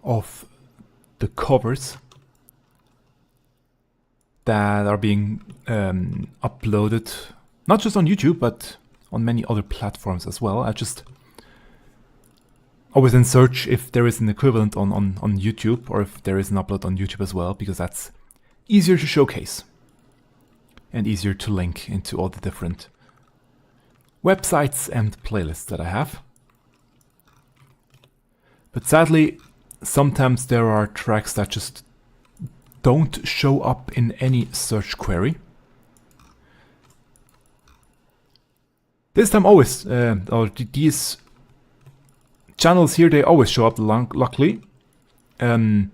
of the covers that are being uploaded, not just on YouTube, but on many other platforms as well. I just always then search if there is an equivalent on YouTube, or if there is an upload on YouTube as well, because that's easier to showcase and easier to link into all the different websites and playlists that I have. But sadly, sometimes there are tracks that just don't show up in any search query. This time always, these channels here, they always show up, luckily. But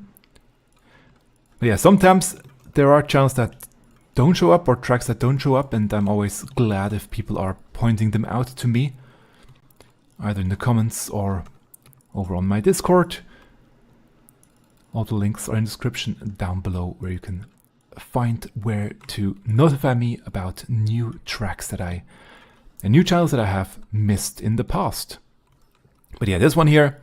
yeah, sometimes there are channels that don't show up, or tracks that don't show up, and I'm always glad if people are pointing them out to me, either in the comments or over on my Discord. All the links are in the description down below, where you can find where to notify me about new tracks and new channels that I have missed in the past. But yeah, this one here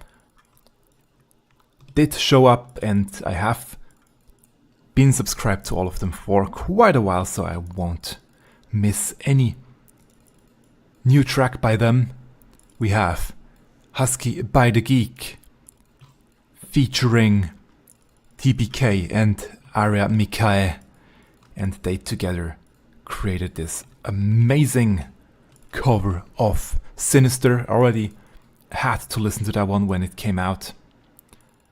did show up, and I have been subscribed to all of them for quite a while, so I won't miss any new track by them. We have Husky by the Geek featuring TPK and Aria Mikae, and they together created this amazing cover of Sinister. I already had to listen to that one when it came out.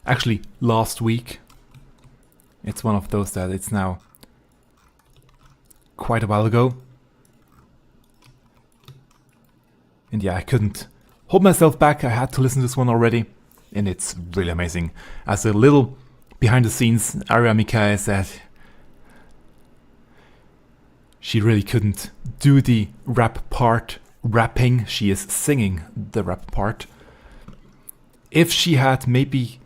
Actually, last week. It's one of those that it's now quite a while ago. And yeah, I couldn't hold myself back. I had to listen to this one already. And it's really amazing. As a little behind the scenes, Aria Mikae said she really couldn't do the rap part rapping. She is singing the rap part. If she had maybe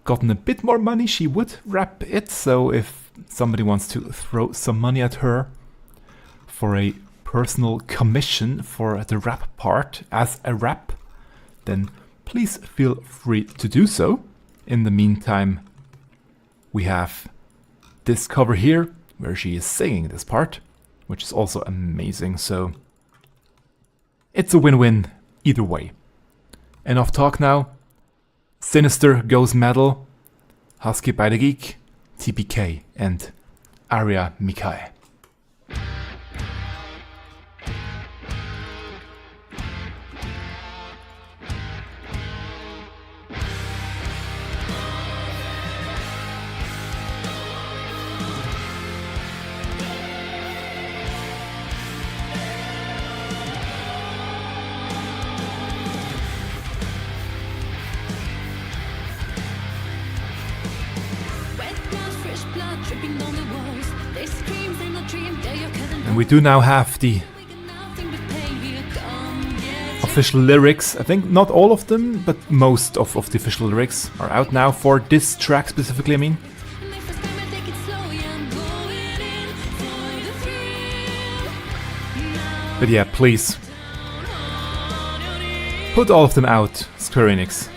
gotten a bit more money, she would rap it. So if somebody wants to throw some money at her for a personal commission for the rap part as a rap, then please feel free to do so. In the meantime, we have this cover here where she is singing this part, which is also amazing. So it's a win-win either way. Enough talk now. Sinister goes Madol, Husky by the Geek, TPK, and Aria Mikae. And we do now have the official lyrics. I think not all of them, but most of the official lyrics are out now for this track specifically, I mean. But yeah, please put all of them out, Square Enix.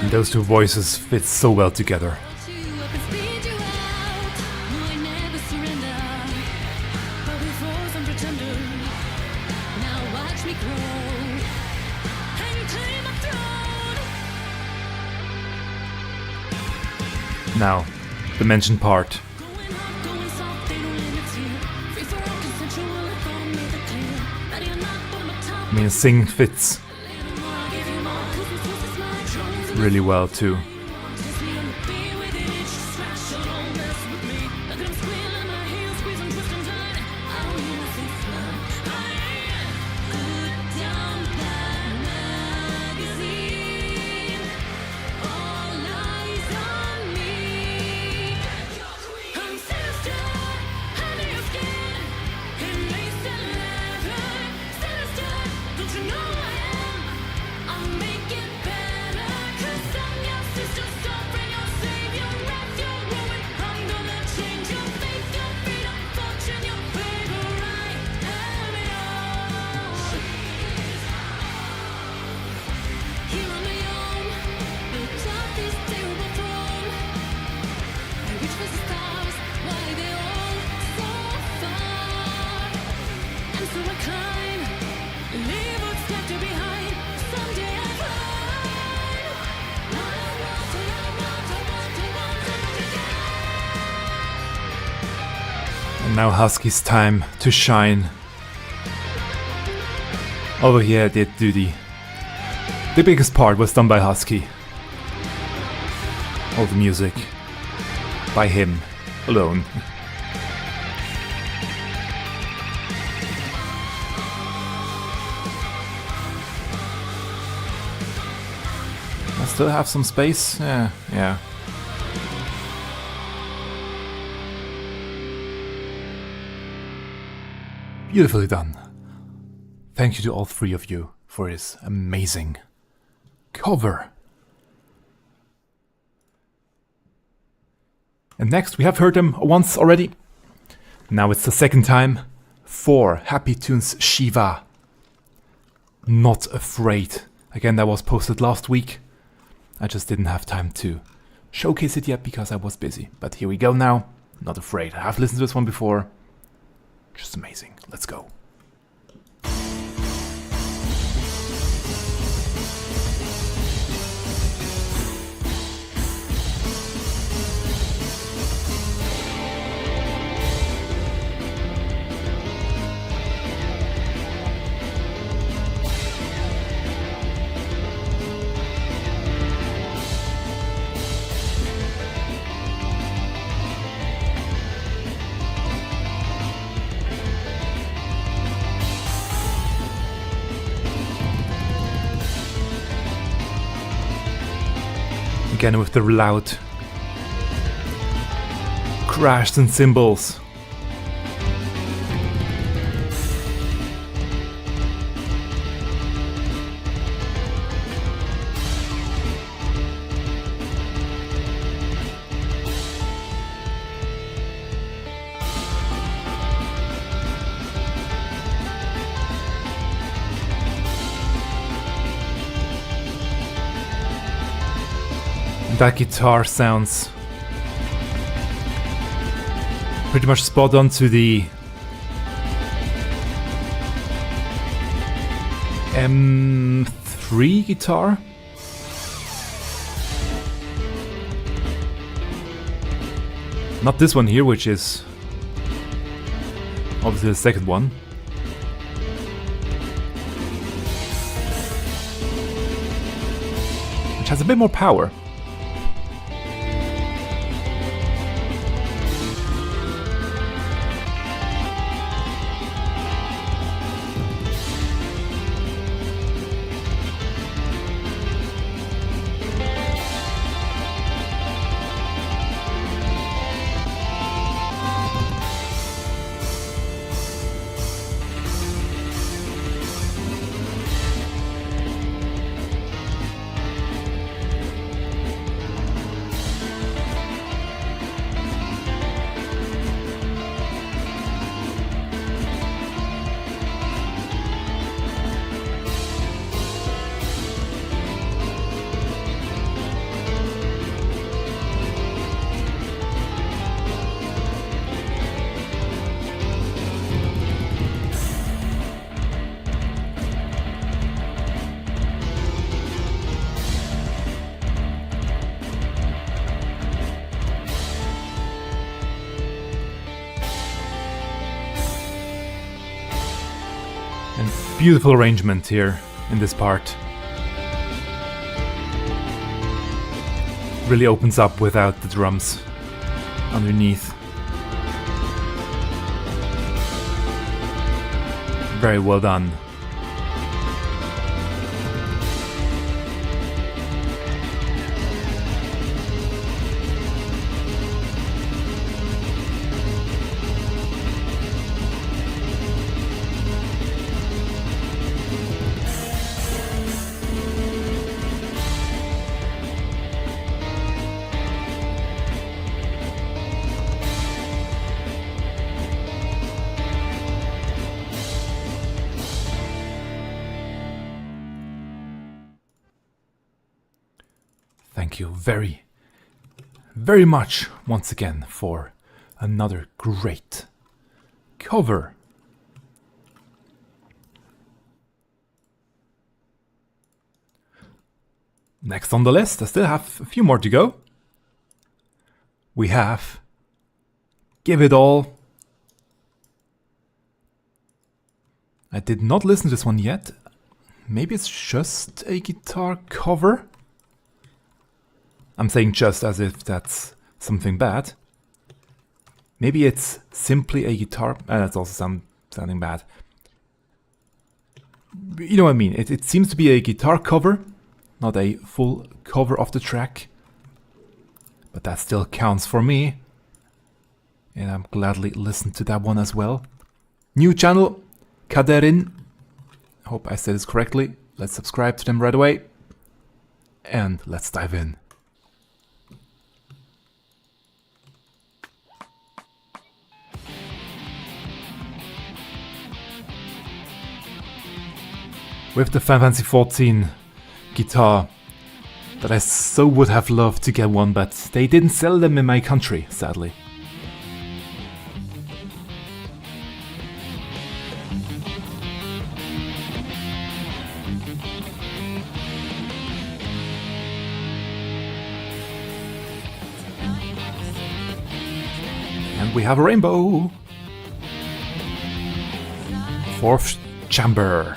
And those two voices fit so well together. Now watch me grow. Now, the mentioned part. I mean, sing fits really well too. Now Husky's time to shine. Over here I did do the biggest part was done by Husky. All the music by him alone. I still have some space. Yeah. Beautifully done. Thank you to all three of you for this amazing cover. And next, we have heard them once already. Now it's the second time for Happy Tunes Shiva. Not Afraid. Again, that was posted last week. I just didn't have time to showcase it yet because I was busy. But here we go now. Not Afraid. I have listened to this one before. Just amazing. Let's go. Again with the loud crashes and cymbals. That guitar sounds pretty much spot on to the M3 guitar. Not this one here, which is obviously the second one. Which has a bit more power. Beautiful arrangement here in this part. Really opens up without the drums underneath. Very well done. Thank you very, very much once again for another great cover. Next on the list, I still have a few more to go. We have Give It All. I did not listen to this one yet. Maybe it's just a guitar cover? I'm saying just as if that's something bad. Maybe it's simply a guitar... that's also sounding bad. You know what I mean? It seems to be a guitar cover, not a full cover of the track. But that still counts for me. And I'm gladly listen to that one as well. New channel, Kaderin. Hope I said this correctly. Let's subscribe to them right away. And let's dive in. With the Final Fantasy XIV guitar that I so would have loved to get one, but they didn't sell them in my country, sadly. And we have a rainbow! Fourth chamber.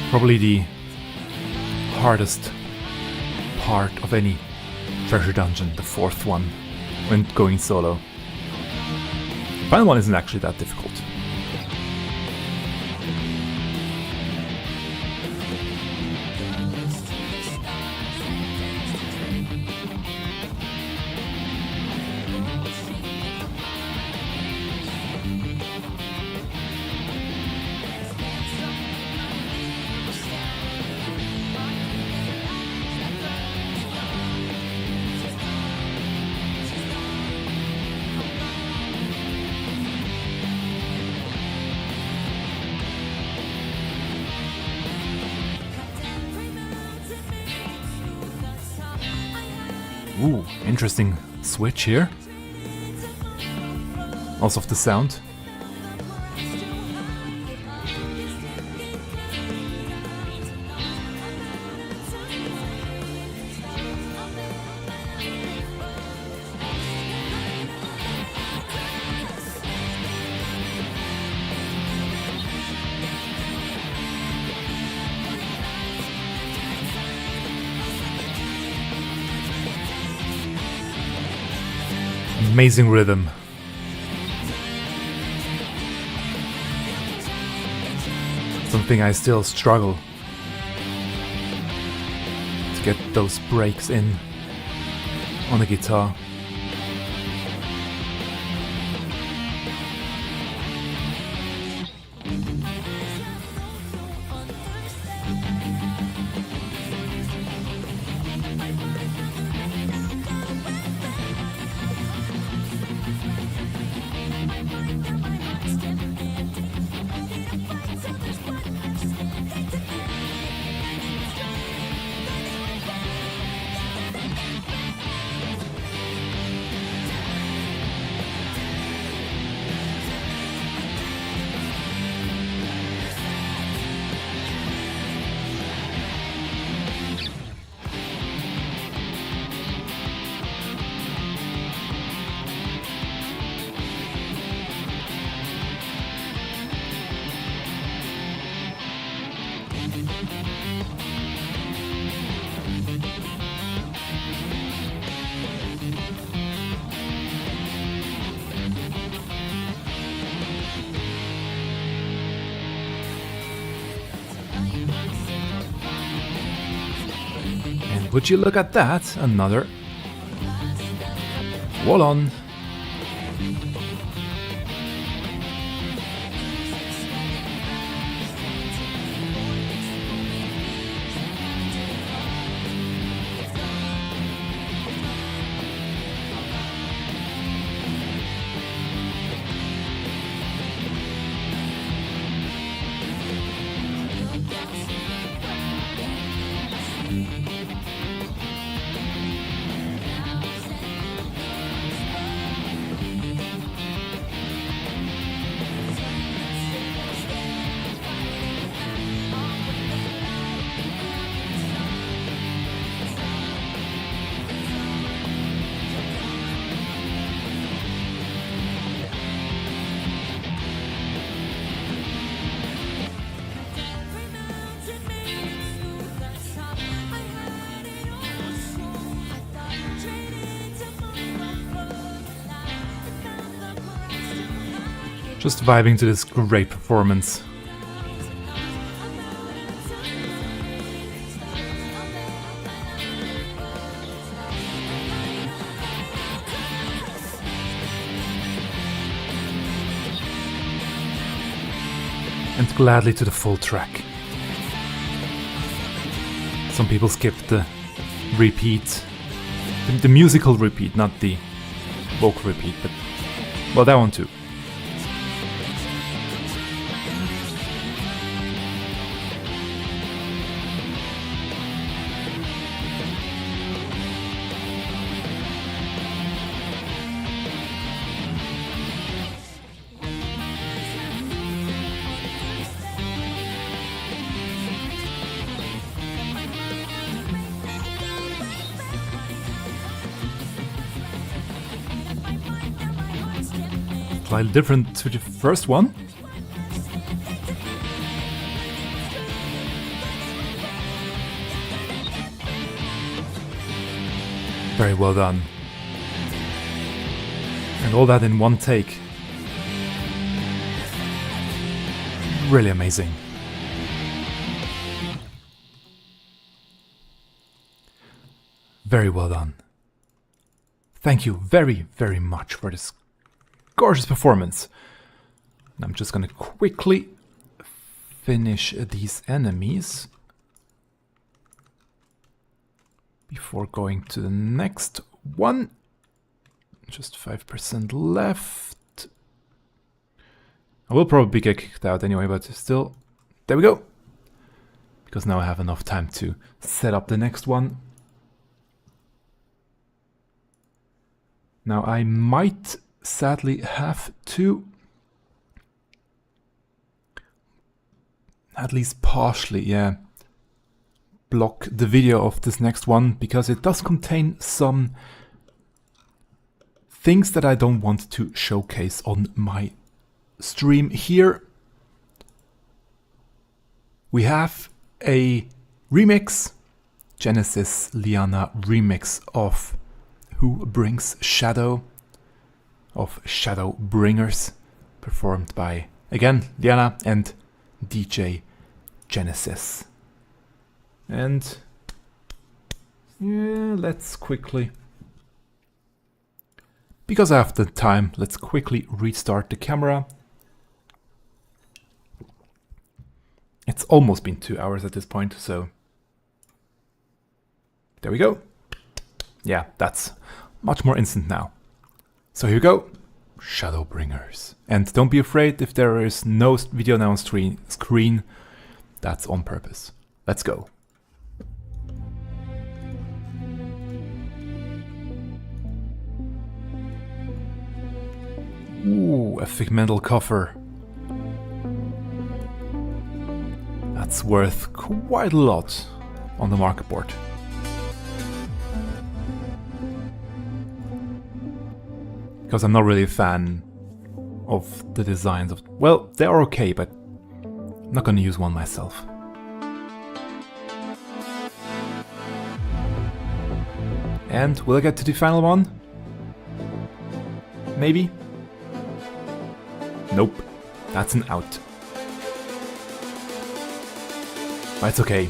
Probably the hardest part of any treasure dungeon, the fourth one, when going solo. The final one isn't actually that difficult. Ooh, interesting switch here. Also of the sound. Amazing rhythm. Something I still struggle to get those breaks in on the guitar. Would you look at that? Another wall on. Just vibing to this great performance. And gladly to the full track. Some people skip the repeat, the musical repeat, not the vocal repeat, but well, that one too. Slightly different to the first one. Very well done. And all that in one take. Really amazing. Very well done. Thank you very, very much for this gorgeous performance. I'm just gonna quickly finish these enemies before going to the next one. Just 5% left. I will probably get kicked out anyway, but still, there we go. Because now I have enough time to set up the next one. Now I might sadly have to, at least partially, block the video of this next one, because it does contain some things that I don't want to showcase on my stream here. We have a remix, Genesis Liana remix of Who Brings Shadow, of Shadow Bringers, performed by, again, Liana and DJ Genesis. And yeah, let's quickly, because I have the time, let's quickly restart the camera. It's almost been 2 hours at this point, so there we go. Yeah, that's much more instant now. So here we go, Shadowbringers. And don't be afraid if there is no video now on screen, that's on purpose. Let's go. Ooh, a Figmental cover. That's worth quite a lot on the market board. Because I'm not really a fan of the designs of... Well, they are okay, but I'm not gonna use one myself. And will I get to the final one? Maybe? Nope, that's an out. But it's okay.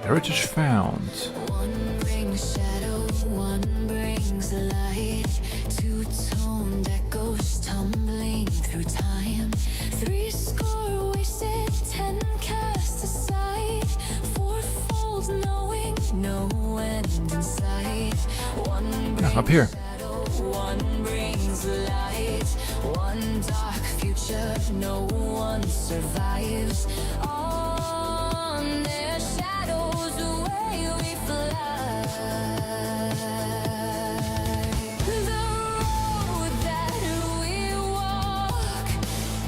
Heritage found. One brings shadow, one brings light. Two-tone that goes tumbling through time. 3 score wasted, 10 cast aside. 4-fold knowing, no end in sight. One brings Up here. shadow, one brings light. One dark future, no one survives. On their shadows away we fly. The road that we walk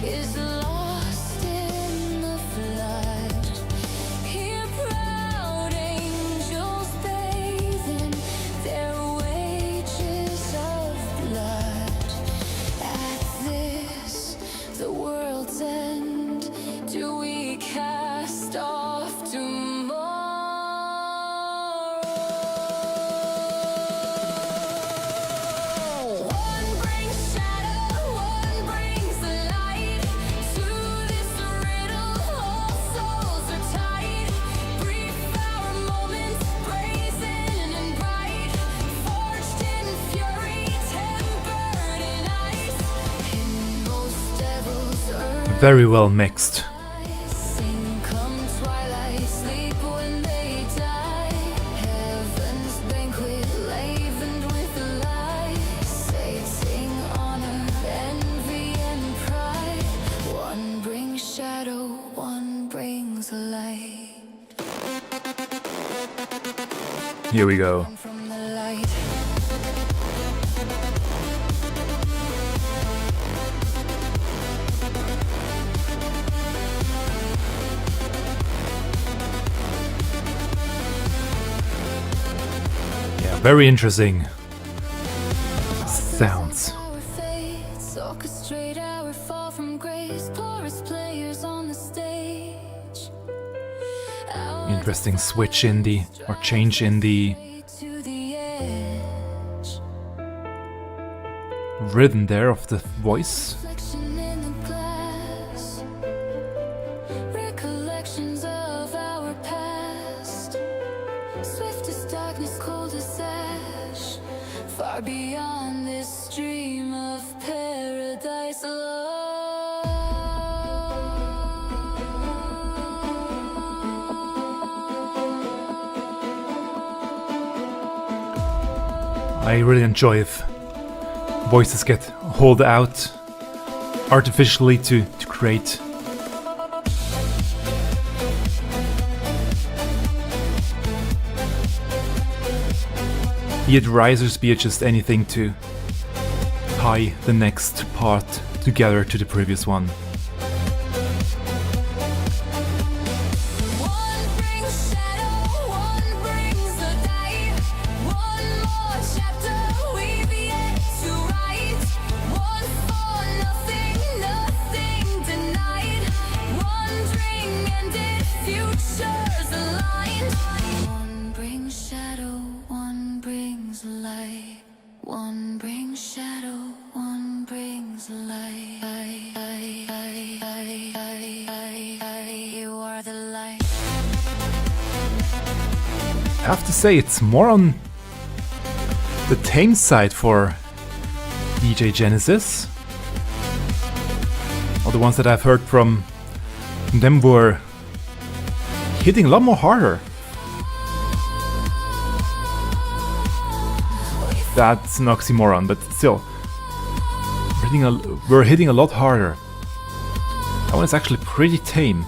is lost in the flood. Here proud angels bathing their wages of blood. At this, the world's end, do we cast off tomorrow? One brings shadow, one brings light. To this riddle, all souls are tied. Brief our moments, brazen and bright. Forged in fury, tempered in ice. In most devils' earth. Very well mixed. Sing come twilight, sleep when they die. Heaven's banquet lavened with light. Sating honor, envy and pride. One brings shadow, one brings light. Here we go. From the light. Yeah, very interesting sounds. Our fates orchestrate our fall from grace. Porous players on the stage. Our Interesting switch in the, or change in the way to the edge. rhythm there of the voice. Reflection in the glass. Recollections of our past. Swift as darkness, cold as ash. Far beyond this dream of paradise I really enjoy if voices get hauled out artificially to create be it risers, be it just anything to tie the next part together to the previous one. One brings shadow, one brings the day. One more chapter we've yet to write. One for nothing, nothing denied. Wandering ended, futures aligned. One brings shadow, one brings light. One brings shadow, one brings light. You are the light. I have to say it's more on the tame side for DJ Genesis. All the ones that I've heard from them were hitting a lot more harder. That's an oxymoron, but still, we're hitting a lot harder. That one is actually pretty tame.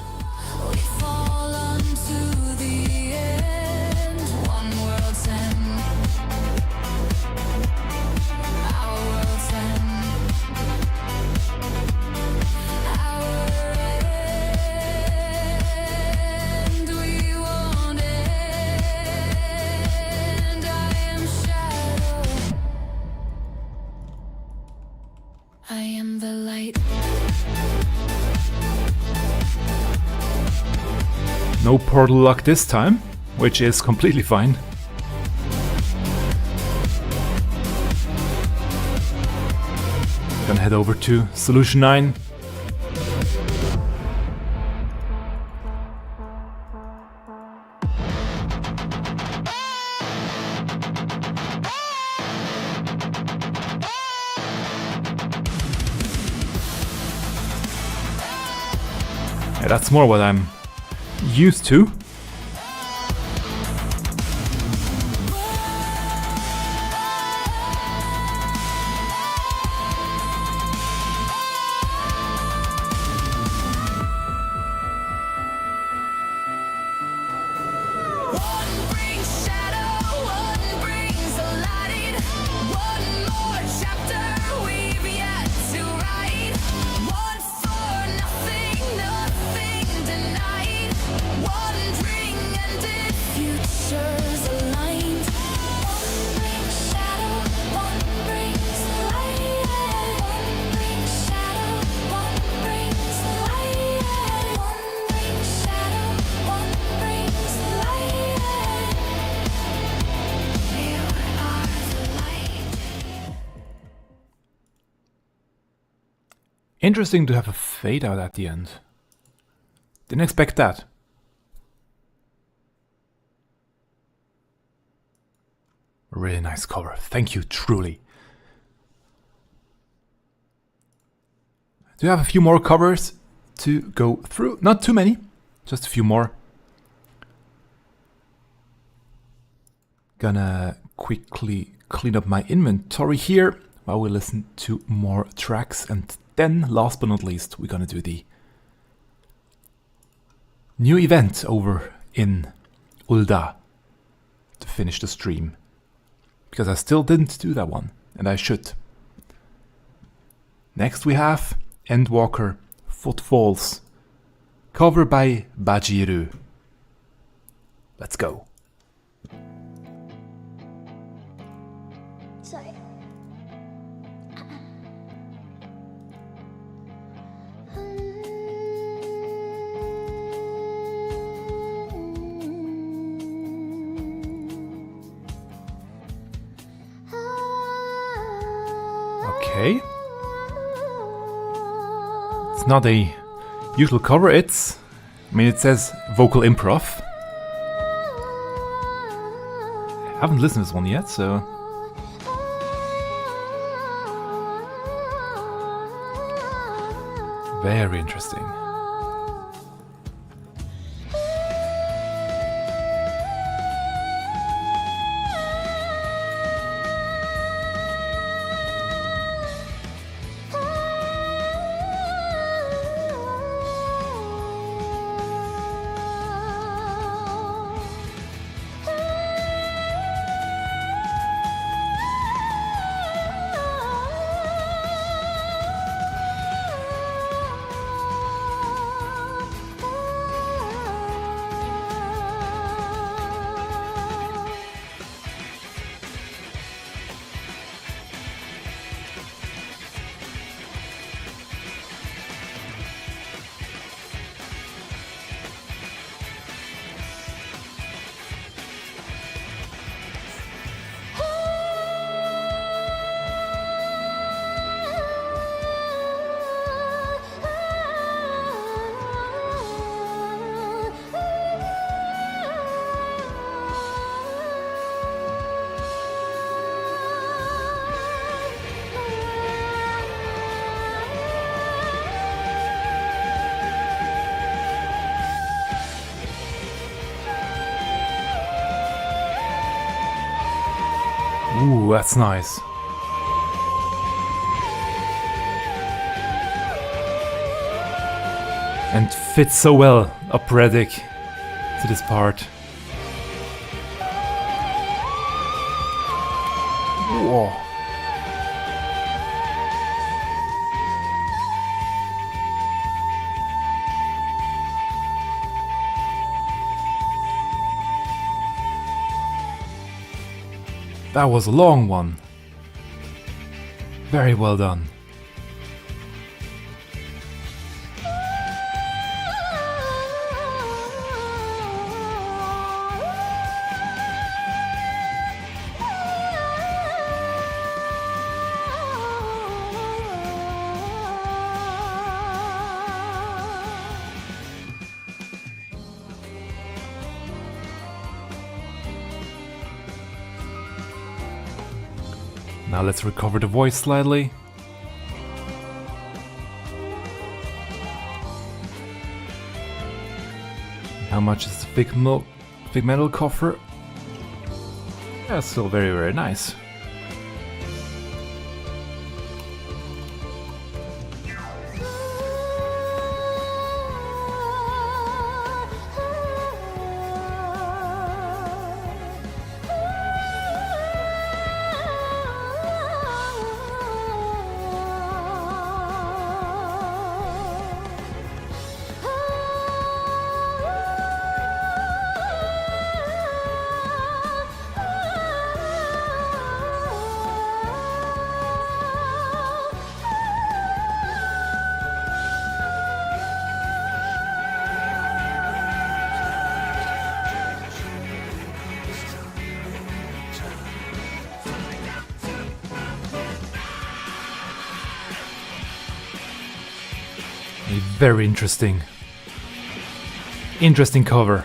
We fall unto the end. One world's end. Our world's end. Our end. We won't end. I am shadow. I am the light. No portal lock this time, which is completely fine. Gonna head over to Solution 9. that's more what I'm used to. Interesting to have a fade out at the end. Didn't expect that. Really nice cover. Thank you, truly. Do you have a few more covers to go through? Not too many, just a few more. Gonna quickly clean up my inventory here while we listen to more tracks, and then, last but not least, we're gonna do the new event over in Ul'dah to finish the stream. Because I still didn't do that one, and I should. Next we have Endwalker Footfalls, cover by Bajiru. Let's go. Sorry. Okay. It's not a usual cover, it says vocal improv. I haven't listened to this one yet, so... Very interesting. Ooh, that's nice. And fits so well operatic to this part. Whoa. That was a long one. Very well done. Now let's recover the voice slightly. How much is the big metal coffer? Yeah, still very, very nice. A very interesting cover.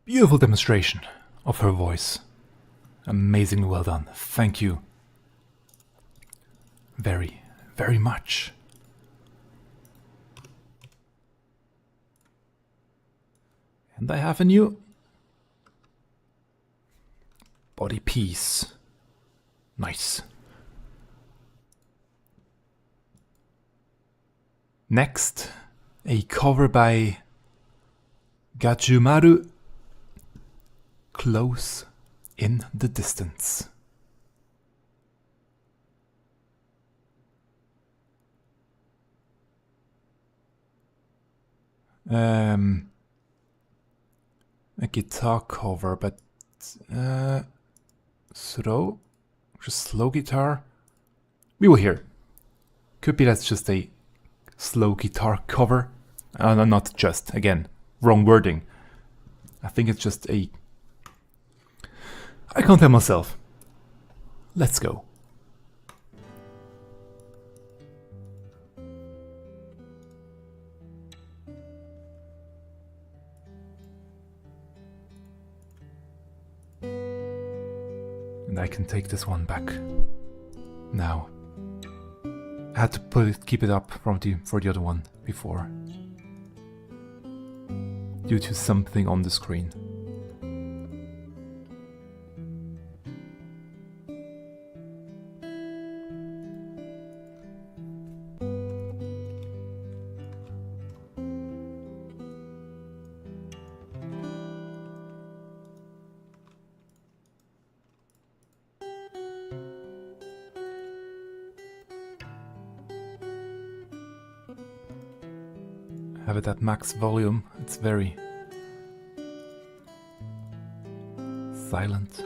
Beautiful demonstration of her voice. Amazingly well done. Thank you. Very, very much. And I have a new body piece. Nice. Next, a cover by Gajumaru, Close in the Distance. A guitar cover, but slow, just slow guitar. We will hear. Could be that's just a slow guitar cover. No, not just. Again, wrong wording. I think it's just a... I can't tell myself. Let's go. And I can take this one back now. I had to keep it up for the other one before, due to something on the screen. Have it at max volume. It's very silent.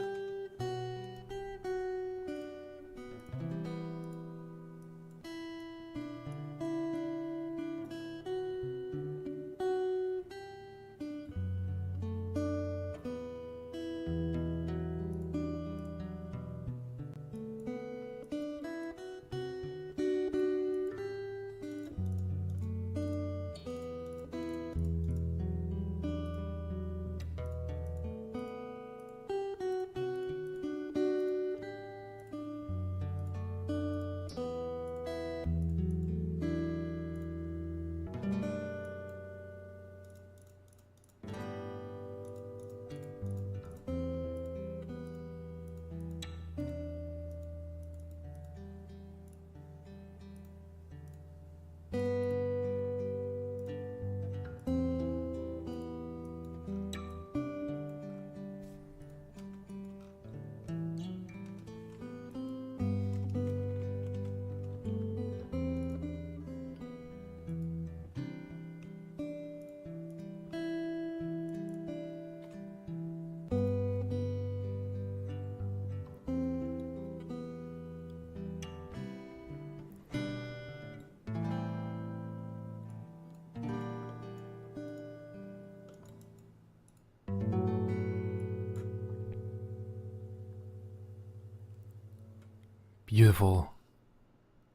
beautiful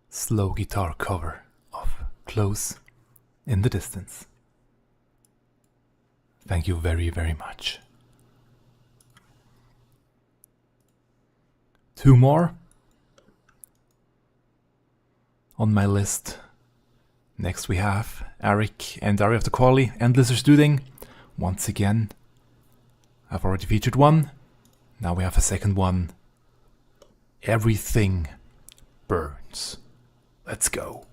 slow guitar cover of Close in the Distance. Thank you very, very much. Two more on my list. Next we have Ariq and Aria of the Qalli and Dooting. Once again, I've already featured one. Now we have a second one. Everything Burns. Let's go.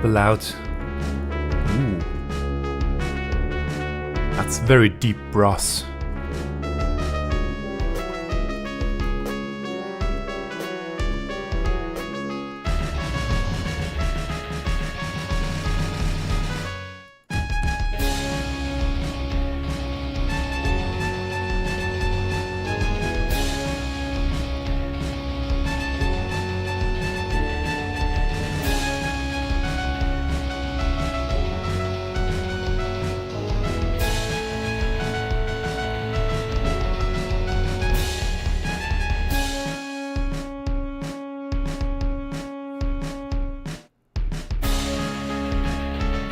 The loud. Ooh. That's very deep brass.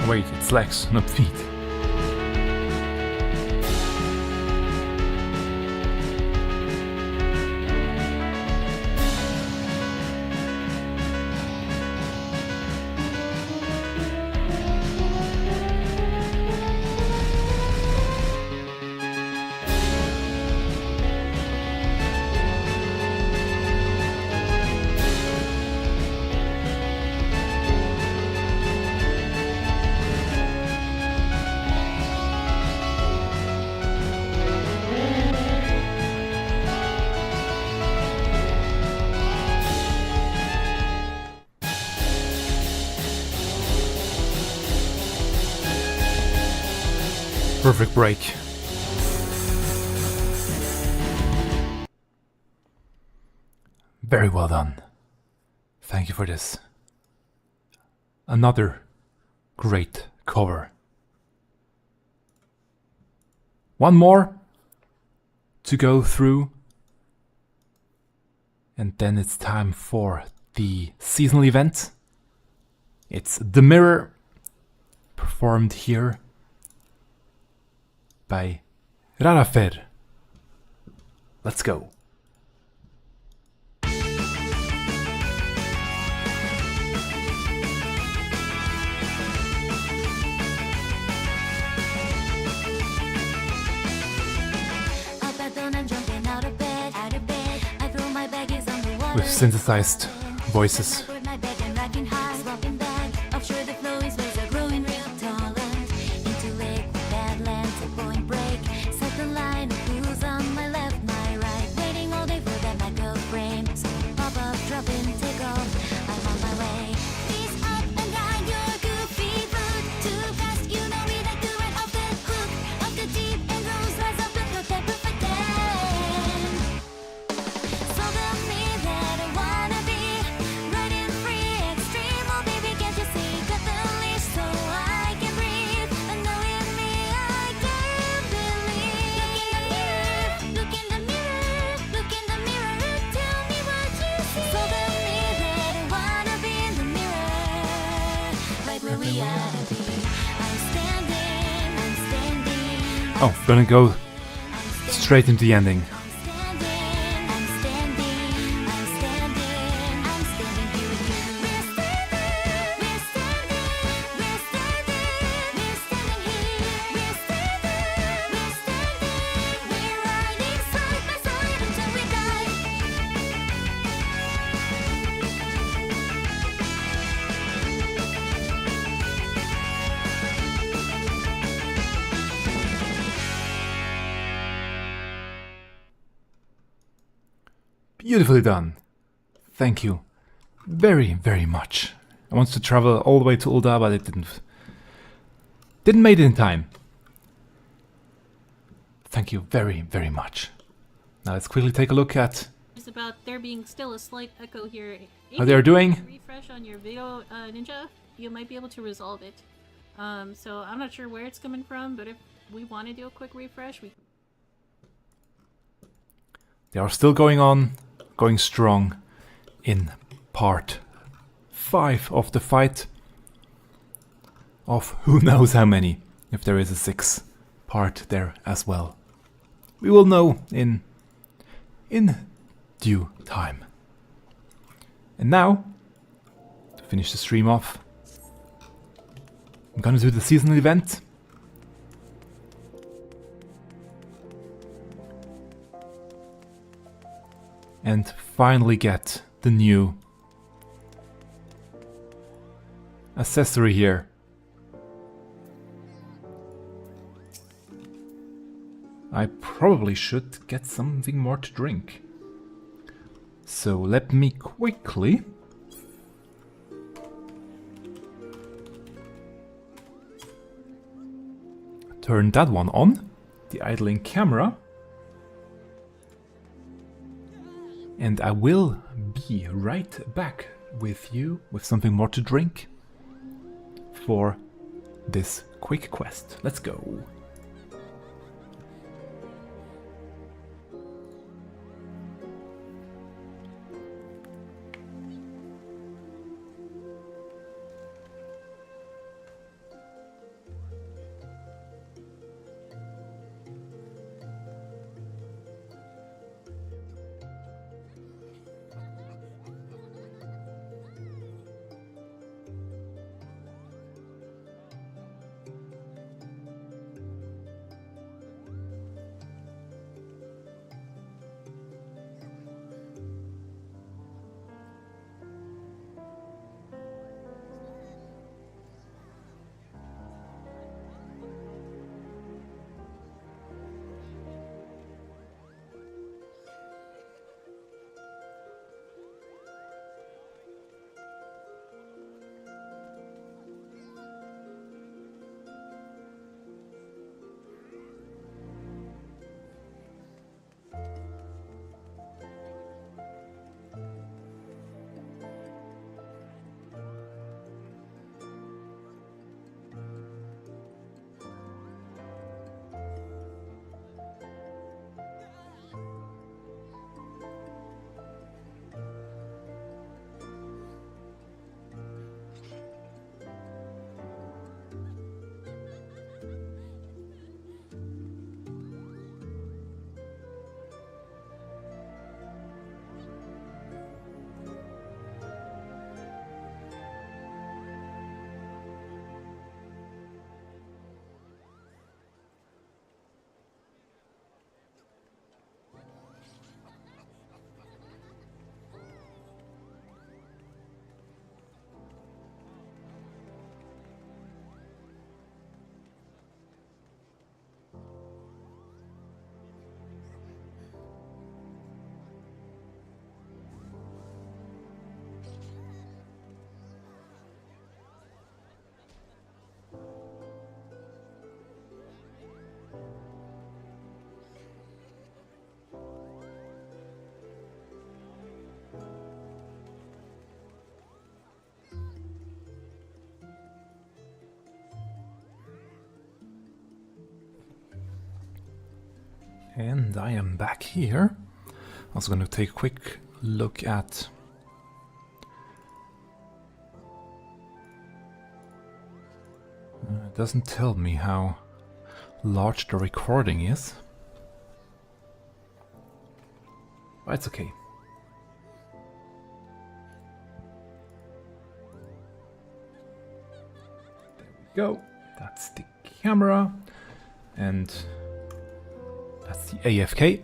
Wait, it's legs, not feet. Perfect break. Very well done. Thank you for this. Another great cover. One more to go through. And then it's time for the seasonal event. It's The Mirror, performed here by Ronfaure. Let's go. With synthesized voices. Oh, gonna go straight into the ending. Beautifully done. Thank you very, very much. I wanted to travel all the way to Ulda, but it didn't make it in time. Thank you very, very much. Now let's quickly take a look at It's about there being still a slight echo here. If how they're doing. refresh on your video, Ninja, you might be able to resolve it. So I'm not sure where it's coming from, but if we want to do a quick refresh, we They are still going on, going strong in part 5 of the fight of who knows how many, if there is a 6th part there as well. We will know in due time. And now, to finish the stream off, I'm gonna do the seasonal event. And finally get the new accessory here. I probably should get something more to drink. So let me quickly turn that one on, the idling camera. And I will be right back with you with something more to drink for this quick quest. Let's go. And I am back here. Also going to take a quick look at Doesn't tell me how large the recording is. But it's okay. There we go. That's the camera. And that's the AFK.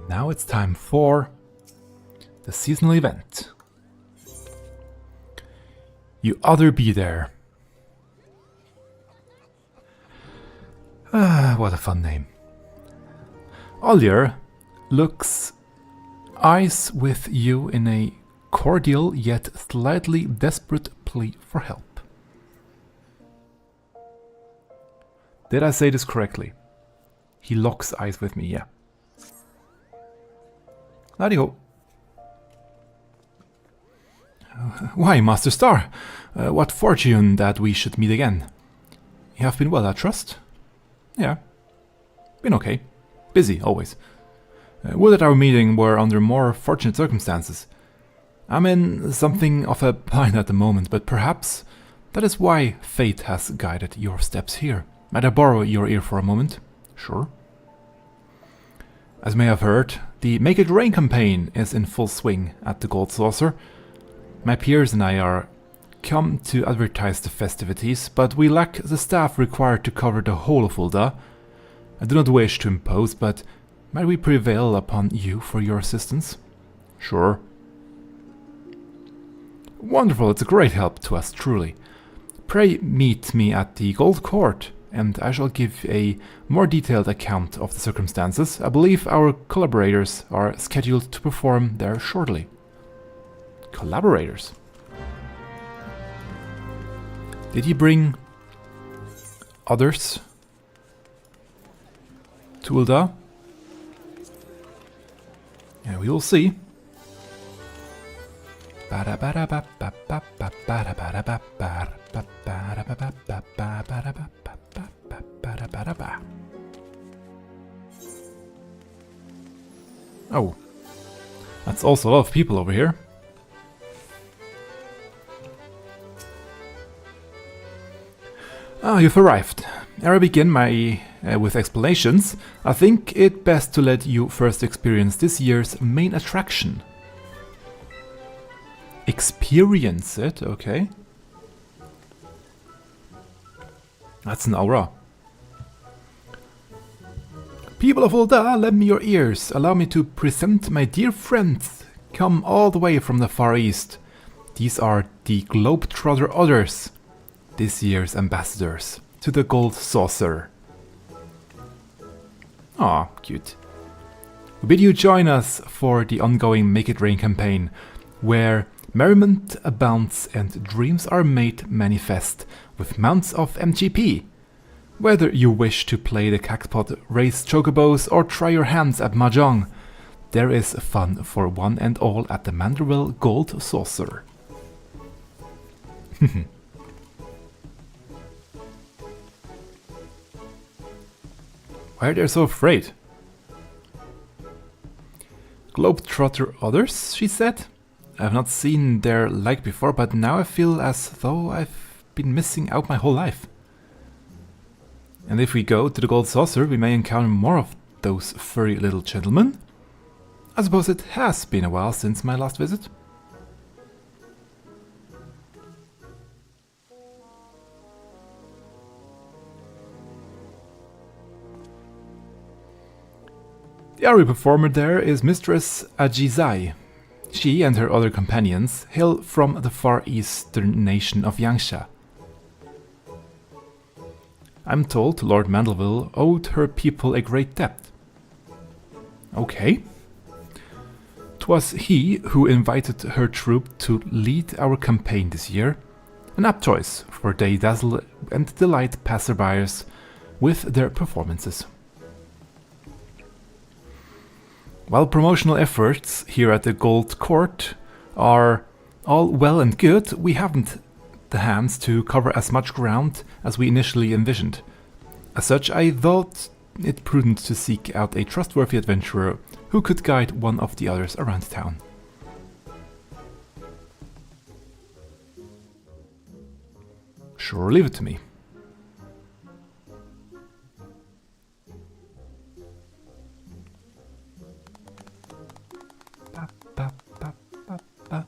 Now it's time for the seasonal event. You other be there. Ah, what a fun name. Ollier looks eyes with you in a cordial yet slightly desperate plea for help. Did I say this correctly? He locks eyes with me, yeah. Adigo. Why, Master Star? What fortune that we should meet again. You have been well, I trust? Yeah. Been okay. Busy, always. Would that our meeting were under more fortunate circumstances. I'm in something of a bind at the moment, but perhaps that is why fate has guided your steps here. Might I borrow your ear for a moment? Sure. As you may have heard, the Make It Rain campaign is in full swing at the Gold Saucer. My peers and I are come to advertise the festivities, but we lack the staff required to cover the whole of Ul'dah. I do not wish to impose, but might we prevail upon you for your assistance? Sure. Wonderful, it's a great help to us, truly. Pray meet me at the Gold Court, and I shall give a more detailed account of the circumstances. I believe our collaborators are scheduled to perform there shortly. Collaborators? Did he bring others to Ul'dah? Yeah, we will see. Oh, that's also a lot of people over here. Ah, you've arrived. Ere I begin with explanations, I think it best to let you first experience this year's main attraction. Experience it, okay. That's an aura. People of Ul'dah, lend me your ears. Allow me to present my dear friends, come all the way from the Far East. These are the Globetrotter Others, this year's ambassadors to the Gold Saucer. Aw, cute. We bid you join us for the ongoing Make It Rain campaign, where merriment abounds and dreams are made manifest with mounts of MGP. Whether you wish to play the Cactpot, race chocobos, or try your hands at Mahjong, there is fun for one and all at the Manderville Gold Saucer. Why are they so afraid? Globetrotter Others, she said. I've not seen their like before, but now I feel as though I've been missing out my whole life. And if we go to the Gold Saucer, we may encounter more of those furry little gentlemen. I suppose it has been a while since my last visit. The Aria performer there is Mistress Ajizai. She and her other companions hail from the far eastern nation of Yangsha. I'm told Lord Mandelville owed her people a great debt. Okay. 'Twas he who invited her troupe to lead our campaign this year. An apt choice, for they dazzle and delight passerbyers with their performances. While promotional efforts here at the Gold Court are all well and good, we haven't the hands to cover as much ground as we initially envisioned. As such, I thought it prudent to seek out a trustworthy adventurer who could guide one of the others around town. Sure, leave it to me. Ba, ba, ba, ba, ba.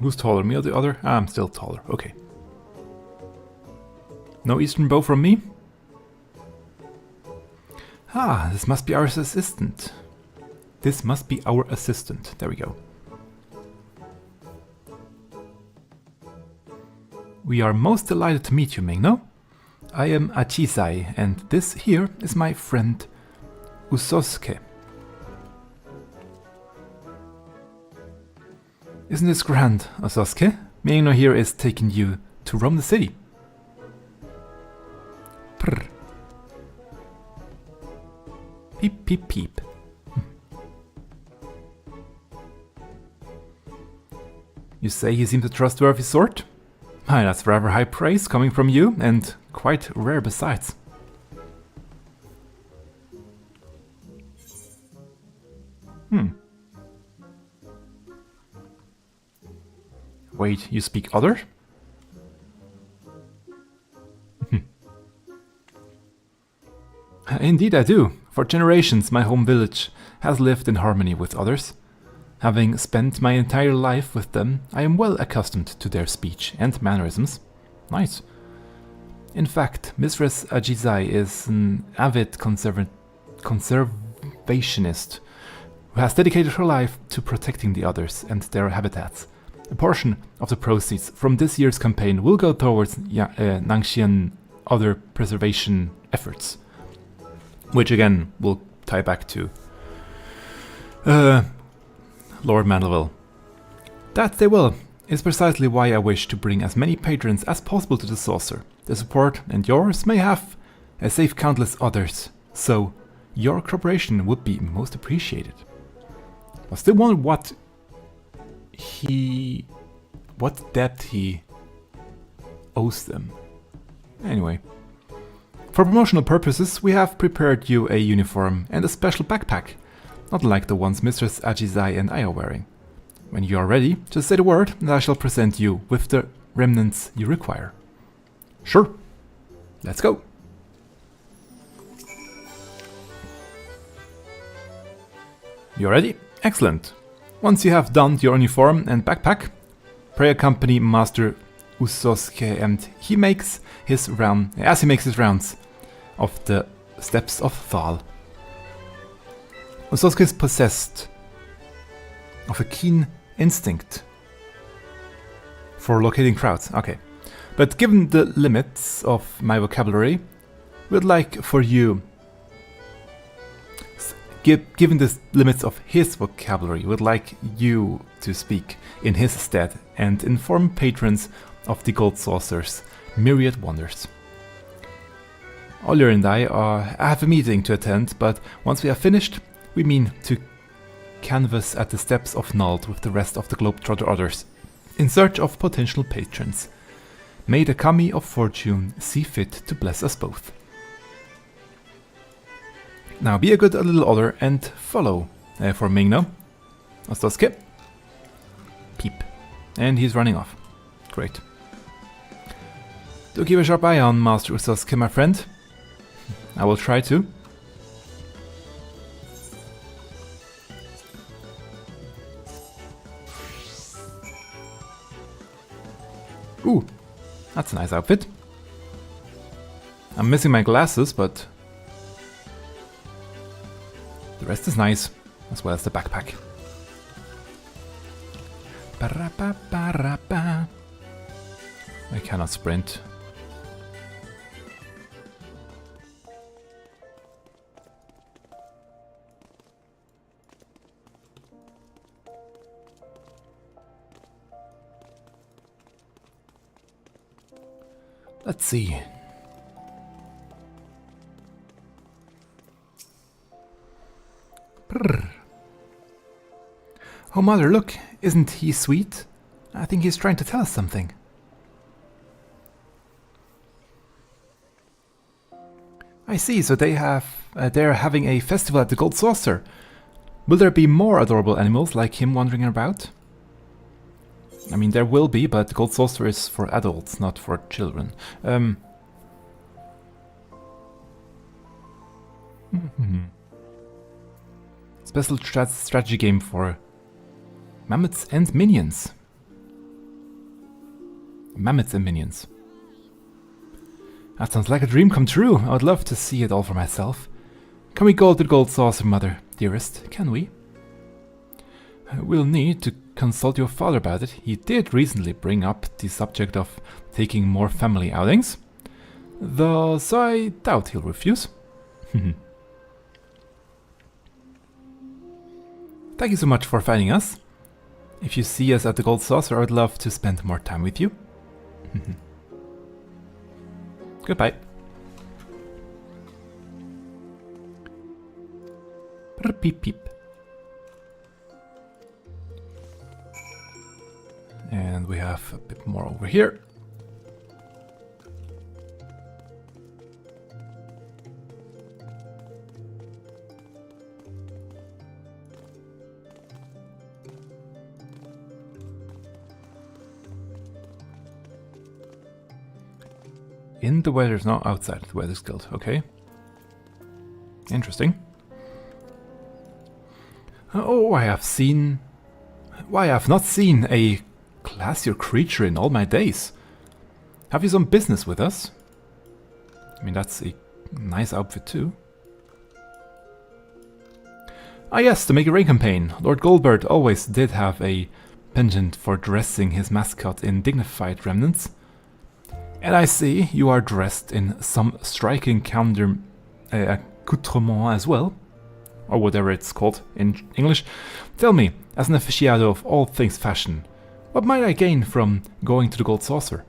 Who's taller, me or the other? I'm still taller, okay. No Eastern bow from me? Ah, this must be our assistant. This must be our assistant. There we go. We are most delighted to meet you, Miingno. I am Achisai, and this here is my friend Usosuke. Isn't this grand, Usosuke? Miingno here is taking you to roam the city. Prr. Peep, peep, peep. You say he seems a trustworthy sort? Why, that's rather high praise coming from you, and quite rare besides. Wait, you speak other? Indeed I do. For generations my home village has lived in harmony with others. Having spent my entire life with them, I am well accustomed to their speech and mannerisms. Nice. In fact, Mistress Ajizai is an avid conservationist who has dedicated her life to protecting the others and their habitats. A portion of the proceeds from this year's campaign will go towards Nangxian other preservation efforts. Which again will tie back to Lord Mandeville. That they will is precisely why I wish to bring as many patrons as possible to the saucer. The support and yours may have saved countless others, so your cooperation would be most appreciated. I still wonder what debt he owes them. Anyway. For promotional purposes, we have prepared you a uniform and a special backpack, not like the ones Mistress Ajizai and I are wearing. When you are ready, just say the word and I shall present you with the remnants you require. Sure, let's go. You're ready? Excellent. Once you have donned your uniform and backpack, pray accompany Master Usosuke and he makes his rounds of the steps of Thal. Usosuke is possessed of a keen instinct for locating crowds. Okay. But given the limits of my vocabulary, we'd like for you... Given the limits of his vocabulary, we'd like you to speak in his stead and inform patrons of the Gold Saucer's myriad wonders. Oliver and I have a meeting to attend, but once we have finished, we mean to canvass at the steps of Nald with the rest of the Globetrotter others, in search of potential patrons. May the Kami of Fortune see fit to bless us both. Now be a good little otter and follow for Miingno. Usosuke. Peep. And he's running off. Great. Do keep a sharp eye on Master Usosuke, my friend. I will try to. Ooh, that's a nice outfit. I'm missing my glasses, but the rest is nice, as well as the backpack. Ba-ra-ba-ba-ra-ba. I cannot sprint. Let's see. Brrr. Oh mother, look, isn't he sweet? I think he's trying to tell us something. I see, so they're having a festival at the Gold Saucer. Will there be more adorable animals like him wandering about? I mean, there will be, but the Gold Saucer is for adults, not for children. Special strategy game for mammoths and minions. Mammoths and minions. That sounds like a dream come true. I would love to see it all for myself. Can we go to the Gold Saucer, Mother, dearest? Can we? We'll need to consult your father about it. He did recently bring up the subject of taking more family outings. Thus, I doubt he'll refuse. Thank you so much for finding us. If you see us at the Gold Saucer, I would love to spend more time with you. Goodbye. Beep beep. And we have a bit more over here. In the weather's not outside the Weather's Guild, okay. Interesting. Oh, I have seen... Why, I have not seen a classier creature in all my days. Have you some business with us? I mean, that's a nice outfit too. Ah yes, the Make It Rain campaign. Lord Goldbird always did have a penchant for dressing his mascot in dignified remnants. And I see you are dressed in some striking counter accoutrement as well, or whatever it's called in English. Tell me, as an aficionado of all things fashion, what might I gain from going to the Gold Saucer?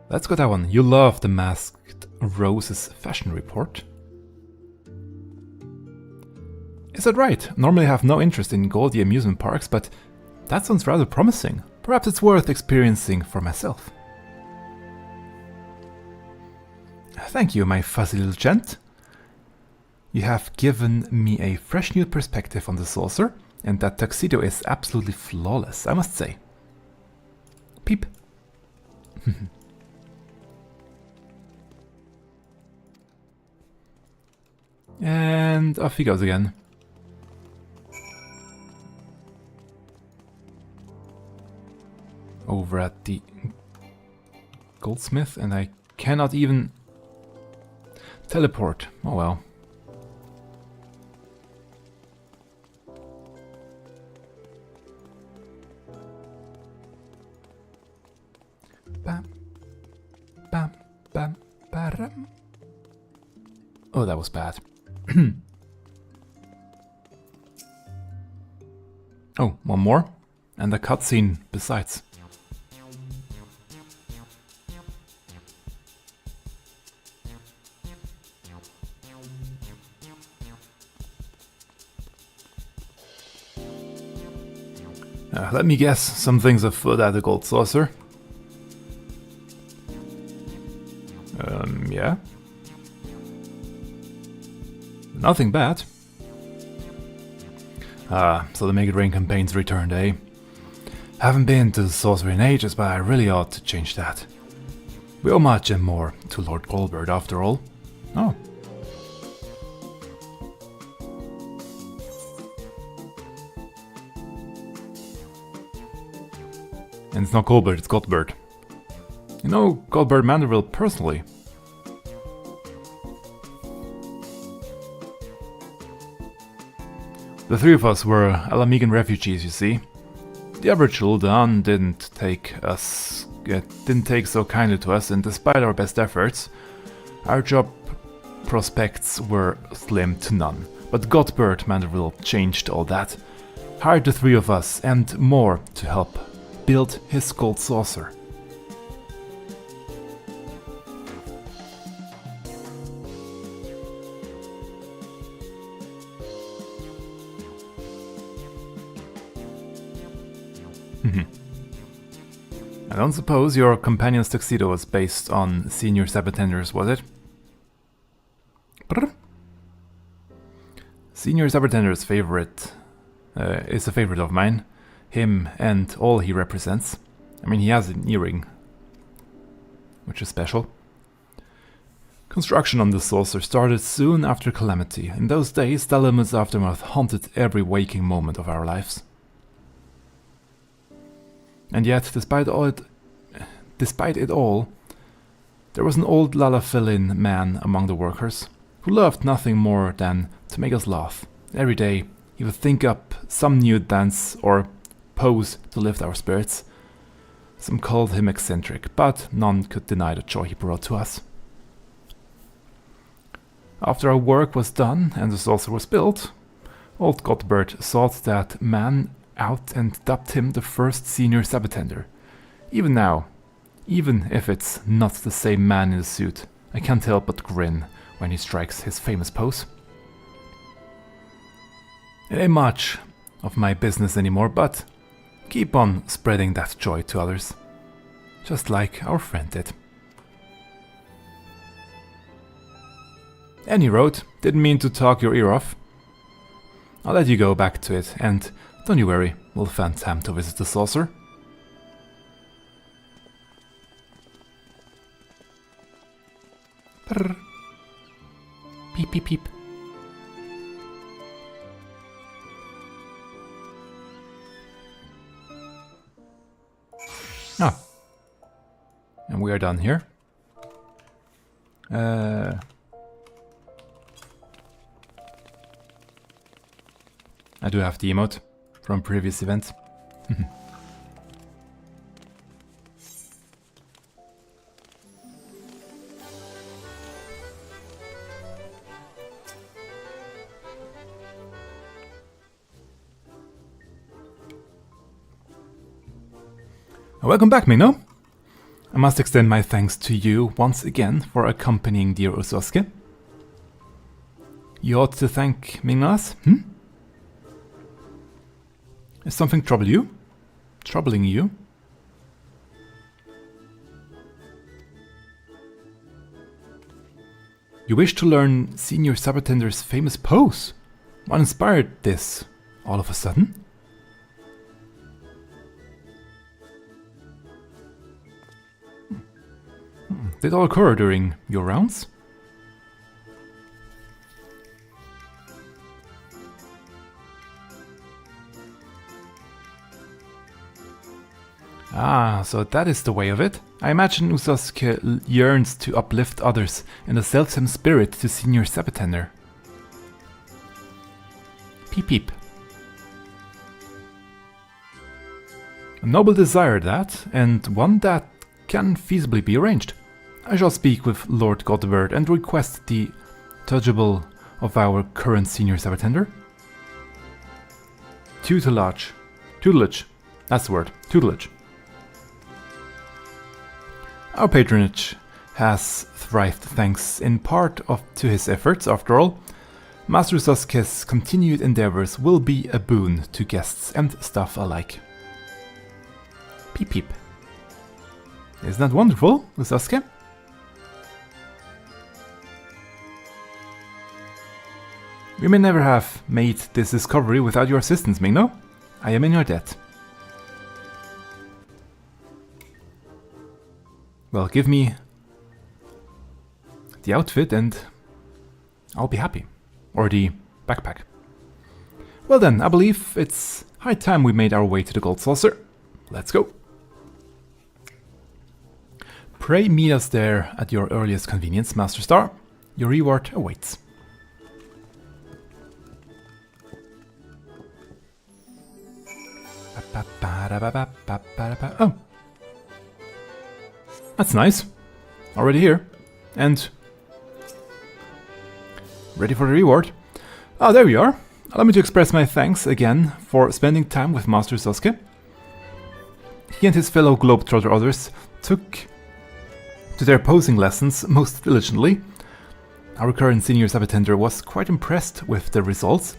Let's go that one. You love the Masked Rose's fashion report. Is that right? Normally I have no interest in gaudy amusement parks, but that sounds rather promising. Perhaps it's worth experiencing for myself. Thank you, my fuzzy little gent. You have given me a fresh new perspective on the saucer, and that tuxedo is absolutely flawless, I must say. Peep. And off he goes again. Over at the goldsmith, and I cannot even teleport. Oh well. Bam, bam, bam, bam. Oh, that was bad. Oh, one more, and a cutscene besides. Let me guess, some things afoot at the Gold Saucer. Yeah. Nothing bad. So the Make It Rain campaign's returned, eh? Haven't been to the Saucer in ages, but I really ought to change that. We owe much and more to Lord Goldbird, after all. Oh. And it's not Goldbird, it's Goldbird. You know Goldbird Mandeville personally. The three of us were Alamegan refugees, you see. The Aboriginal Dawn didn't take so kindly to us, and despite our best efforts, our job prospects were slim to none. But Goldbird Mandeville changed all that, hired the three of us and more to help build his Gold Saucer. I don't suppose your companion's tuxedo was based on senior Sabbatenders, was it? Brr. Senior Sabbatender's favorite is a favorite of mine. Him and all he represents. I mean, he has an earring, which is special. Construction on the saucer started soon after Calamity. In those days, the Limit's aftermath haunted every waking moment of our lives. And yet, despite it all, there was an old Lalafillin man among the workers who loved nothing more than to make us laugh. Every day, he would think up some new dance or pose to lift our spirits. Some called him eccentric, but none could deny the joy he brought to us. After our work was done and the saucer was built, old Godbert sought that man out and dubbed him the first senior Sabbatender. Even now, even if it's not the same man in the suit, I can't help but grin when he strikes his famous pose. It ain't much of my business anymore, but keep on spreading that joy to others, just like our friend did. Any road, didn't mean to talk your ear off. I'll let you go back to it, and don't you worry, we'll find time to visit the saucer. Brr. Peep peep peep. Ah. And we are done here. I do have the emote from previous event. Welcome back, Miingno. I must extend my thanks to you once again for accompanying dear Usosuke. You ought to thank Miingno us, Is something troubling you? You wish to learn Senior Sabbatender's famous pose? What inspired this all of a sudden? Did it all occur during your rounds? Ah, so that is the way of it. I imagine Usosuke yearns to uplift others in the selfsame spirit to Senior Sabbatender. Peep peep. A noble desire that, and one that can feasibly be arranged. I shall speak with Lord Godbert and request the tutelage of our current Senior Sabbatender. Tutelage. That's the word. Tutelage. Our patronage has thrived thanks in part to his efforts. After all, Master Usosuke's continued endeavors will be a boon to guests and staff alike. Peep peep. Isn't that wonderful, Usosuke? We may never have made this discovery without your assistance, Miingno. I am in your debt. Well, give me the outfit and I'll be happy. Or the backpack. Well then, I believe it's high time we made our way to the Gold Saucer. Let's go. Pray meet us there at your earliest convenience, Master Star. Your reward awaits. Oh. That's nice. Already here. And ready for the reward. Ah, there we are. Allow me to express my thanks again for spending time with Master Usosuke. He and his fellow Globetrotter others took to their posing lessons most diligently. Our current Senior Sabbatender was quite impressed with the results,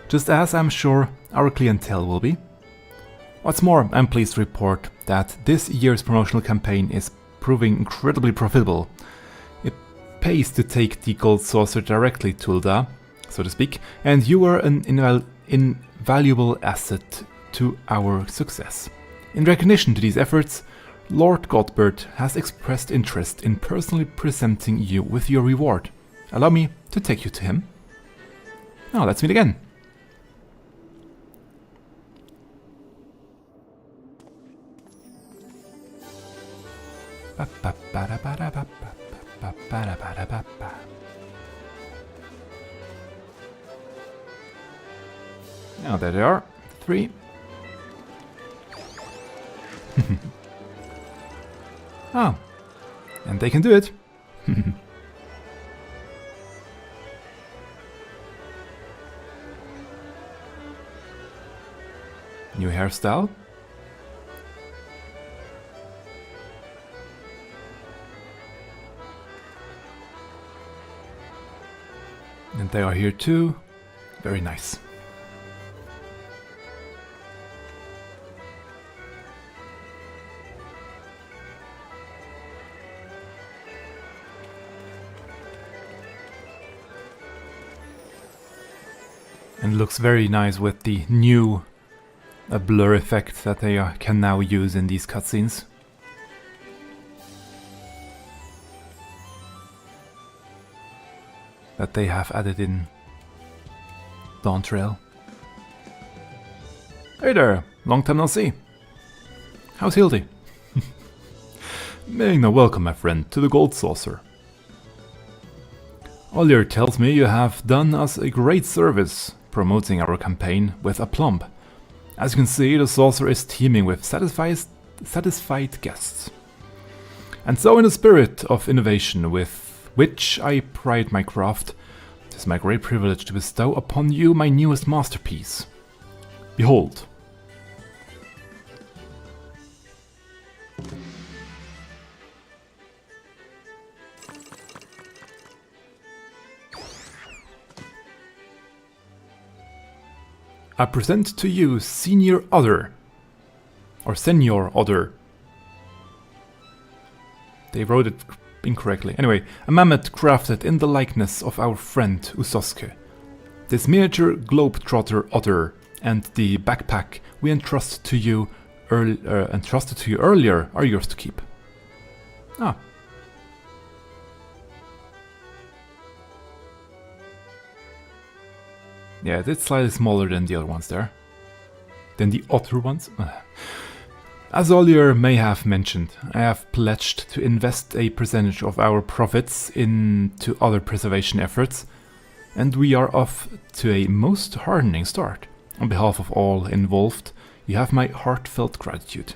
just as I'm sure our clientele will be. What's more, I'm pleased to report that this year's promotional campaign is proving incredibly profitable. It pays to take the gold saucer directly to Ul'dah, so to speak, and you are an invaluable asset to our success. In recognition to these efforts, Lord Godbert has expressed interest in personally presenting you with your reward. Allow me to take you to him. Now let's meet again. Now there they are. 3. Ah, and they can do it. New hairstyle. And they are here too. Very nice. And looks very nice with the new blur effect that they can now use in these cutscenes. That they have added in Dawn Trail. Hey there, long time no see. How's Hildy? Miingno, welcome my friend to the Gold Saucer. Oliver tells me you have done us a great service promoting our campaign with aplomb. As you can see, the saucer is teeming with satisfied guests. And so in the spirit of innovation with which I pride my craft, it is my great privilege to bestow upon you my newest masterpiece. Behold. I present to you Senior Other. Or Senior Other. They wrote it incorrectly. Anyway, a mammoth crafted in the likeness of our friend Usosuke. This miniature globetrotter otter and the backpack we entrusted to you earlier are yours to keep. Ah. Yeah, it's slightly smaller than the other ones there. Than the other ones. As Oliver may have mentioned, I have pledged to invest a percentage of our profits into other preservation efforts, and we are off to a most heartening start. On behalf of all involved, you have my heartfelt gratitude.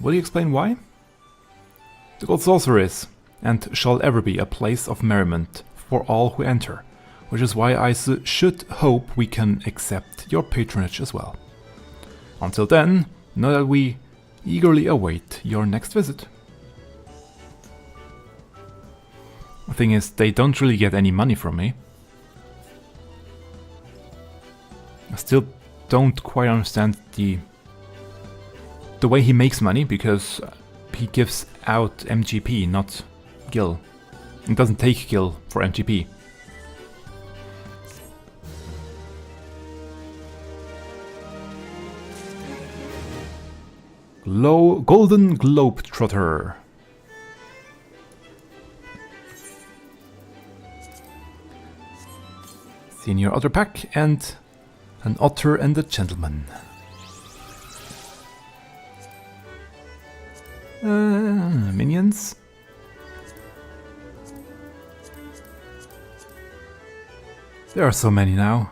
Will you explain why? The Gold Saucer is, and shall ever be, a place of merriment for all who enter, which is why I should hope we can accept your patronage as well. Until then, know that we eagerly await your next visit. The thing is, they don't really get any money from me. I still don't quite understand the way he makes money, because he gives out MGP, not Gil. It doesn't take Gil for MGP. Golden Globetrotter. Senior Otter Pack and an Otter and a Gentleman. Minions. There are so many now.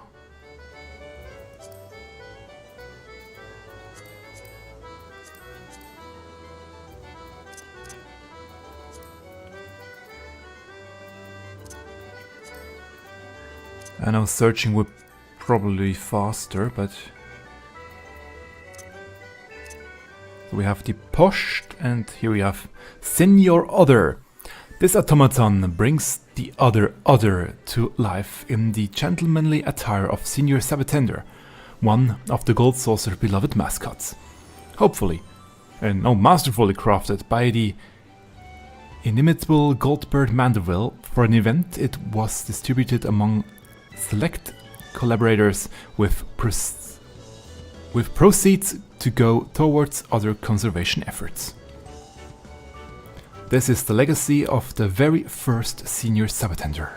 I know searching would probably be faster, but... So we have the Post, and here we have Senior Other. This automaton brings the other to life in the gentlemanly attire of Senior Sabatender, one of the Gold Saucer beloved mascots. Hopefully, and masterfully crafted by the inimitable Goldbird Mandeville for an event. It was distributed among select collaborators with proceeds to go towards other conservation efforts. This is the legacy of the very first senior subattender.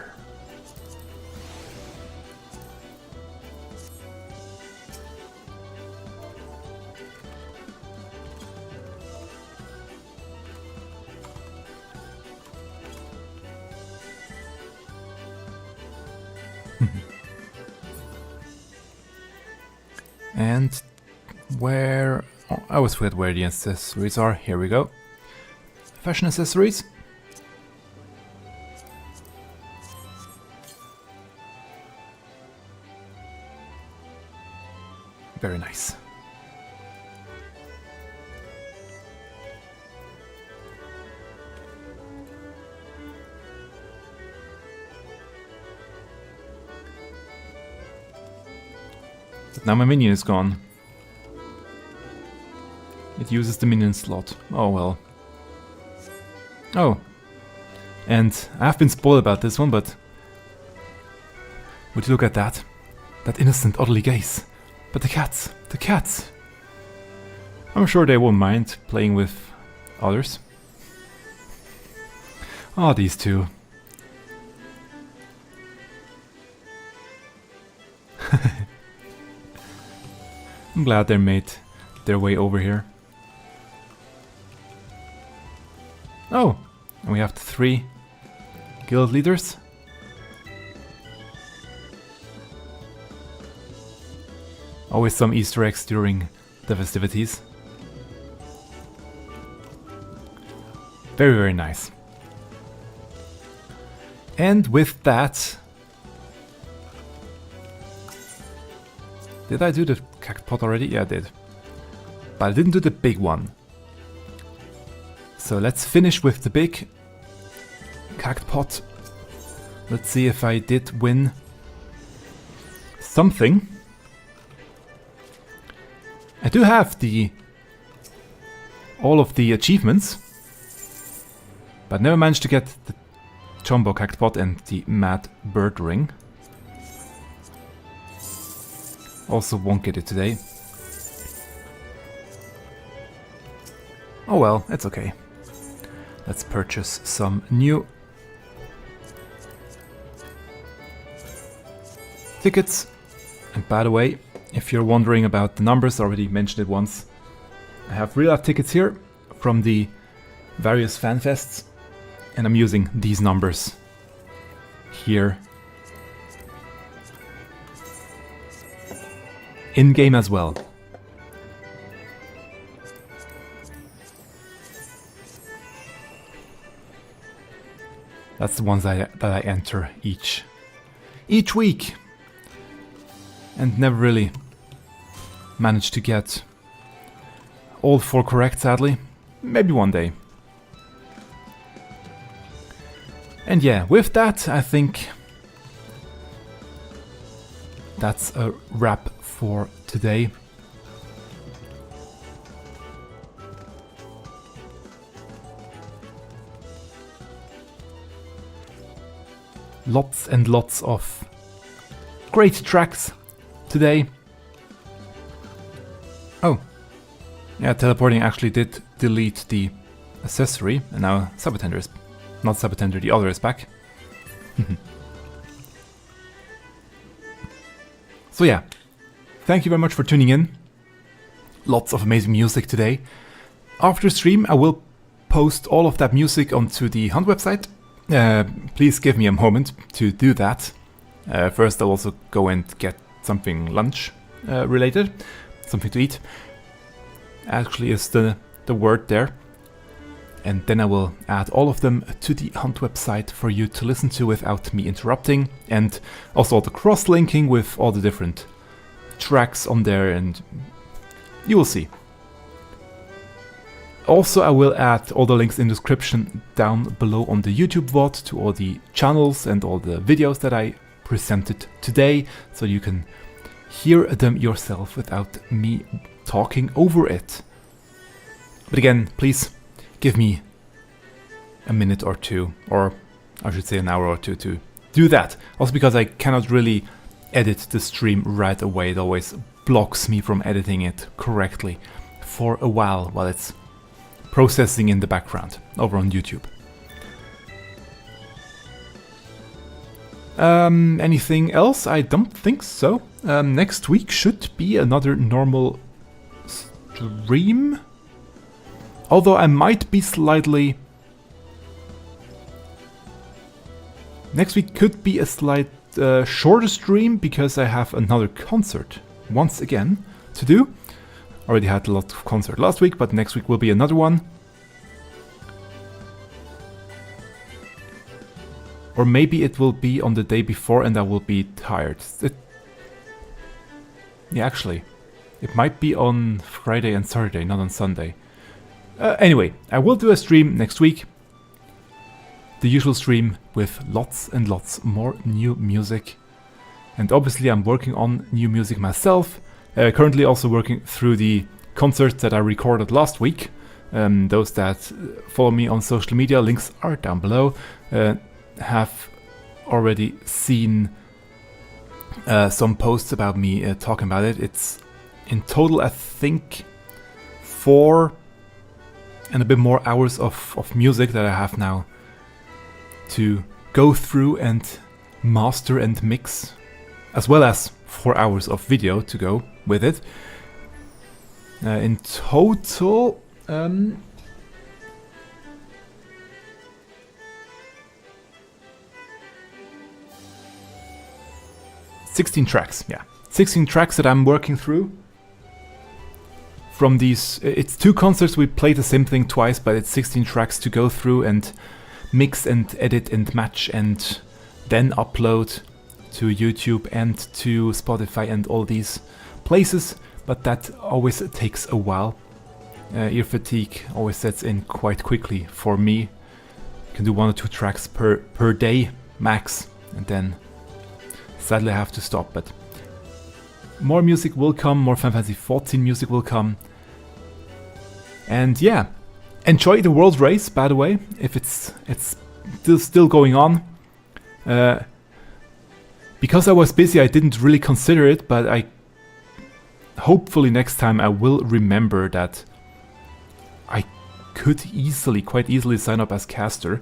And where... Oh, I always forget where the accessories are. Here we go. Fashion accessories. Very nice. But now my minion is gone. It uses the minion slot. Oh well. Oh. And I've been spoiled about this one, but would you look at that? That innocent, orderly gaze. But the cats. The cats. I'm sure they won't mind playing with others. Oh, these two. I'm glad they made their way over here. Oh, and we have the 3 guild leaders. Always some Easter eggs during the festivities. Very, very nice. And with that... Did I do the cactus pot already? Yeah, I did. But I didn't do the big one. So let's finish with the big cactus pot. Let's see if I did win something. I do have all of the achievements, but never managed to get the Jumbo cactus pot and the Mad Bird ring. Also won't get it today. Oh well, it's okay. Let's purchase some new tickets. And by the way, if you're wondering about the numbers, I already mentioned it once. I have real life tickets here from the various fan fests, and I'm using these numbers here in-game as well. That's the ones that I enter each week, and never really managed to get all 4 correct, sadly. Maybe one day. And yeah, with that, I think that's a wrap for today. Lots and lots of great tracks today. Oh, yeah, teleporting actually did delete the accessory, and now Subattender is... Not Subattender, the other is back. So yeah, thank you very much for tuning in. Lots of amazing music today. After stream, I will post all of that music onto the Hunt website. Please give me a moment to do that. First, I'll also go and get something lunch related, something to eat. Actually, is the word there. And then I will add all of them to the Hunt website for you to listen to without me interrupting. And also the cross-linking with all the different tracks on there, and you will see. Also, I will add all the links in the description down below on the YouTube VOD to all the channels and all the videos that I presented today, so you can hear them yourself without me talking over it. But again, please give me a minute or two, or I should say an hour or two to do that. Also because I cannot really edit the stream right away. It always blocks me from editing it correctly for a while it's processing in the background over on YouTube. Anything else? I don't think so. Next week should be another normal stream. Although I might be slightly... Next week could be a slight shorter stream because I have another concert once again to do. Already had a lot of concert last week, but next week will be another one. Or maybe it will be on the day before and I will be tired. Yeah, actually, it might be on Friday and Saturday, not on Sunday. Anyway, I will do a stream next week. The usual stream with lots and lots more new music. And obviously I'm working on new music myself. Currently also working through the concerts that I recorded last week. Those that follow me on social media, links are down below. Have already seen some posts about me talking about it. It's in total, I think, 4 and a bit more hours of music that I have now to go through and master and mix, as well as 4 hours of video to go with it. In total, 16 tracks, yeah. 16 tracks that I'm working through. From these, it's 2 concerts, we play the same thing twice, but it's 16 tracks to go through and mix and edit and match and then upload to YouTube and to Spotify and all these places. But that always takes a while. Ear fatigue always sets in quite quickly for me. You can do 1 or 2 tracks per day max, and then sadly I have to stop. But more music will come, more Final Fantasy XIV music will come. And yeah, enjoy the World Race, by the way, if it's still going on. Because I was busy, I didn't really consider it, but I hopefully next time I will remember that I could quite easily sign up as caster.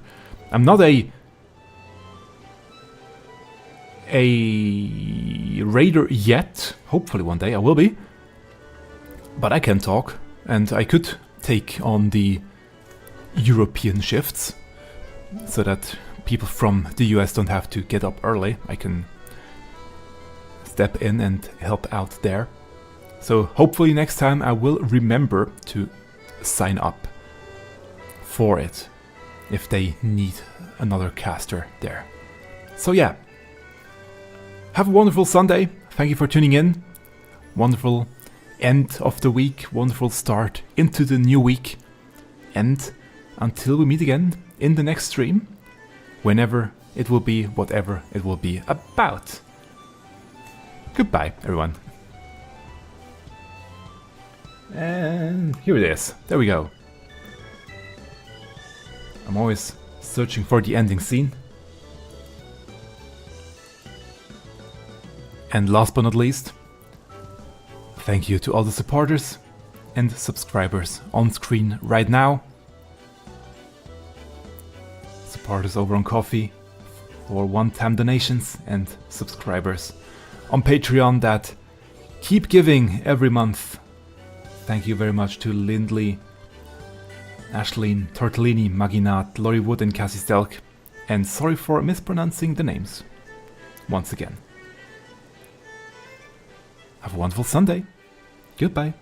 I'm not a raider yet. Hopefully one day I will be. But I can talk, and I could take on the European shifts so that people from the US don't have to get up early. I can step in and help out there. So hopefully next time I will remember to sign up for it if they need another caster there. So yeah, have a wonderful Sunday. Thank you for tuning in. Wonderful end of the week, wonderful start into the new week. And until we meet again in the next stream, whenever it will be, whatever it will be about. Goodbye, everyone. And here it is. There we go. I'm always searching for the ending scene. And last but not least, thank you to all the supporters and subscribers on screen right now. Supporters over on Ko-fi for one-time donations, and subscribers on Patreon that keep giving every month. Thank you very much to Lindley, Ashleen, Tortellini, Maginat, Lori Wood and Cassie Stelk, and sorry for mispronouncing the names once again. Have a wonderful Sunday. Goodbye.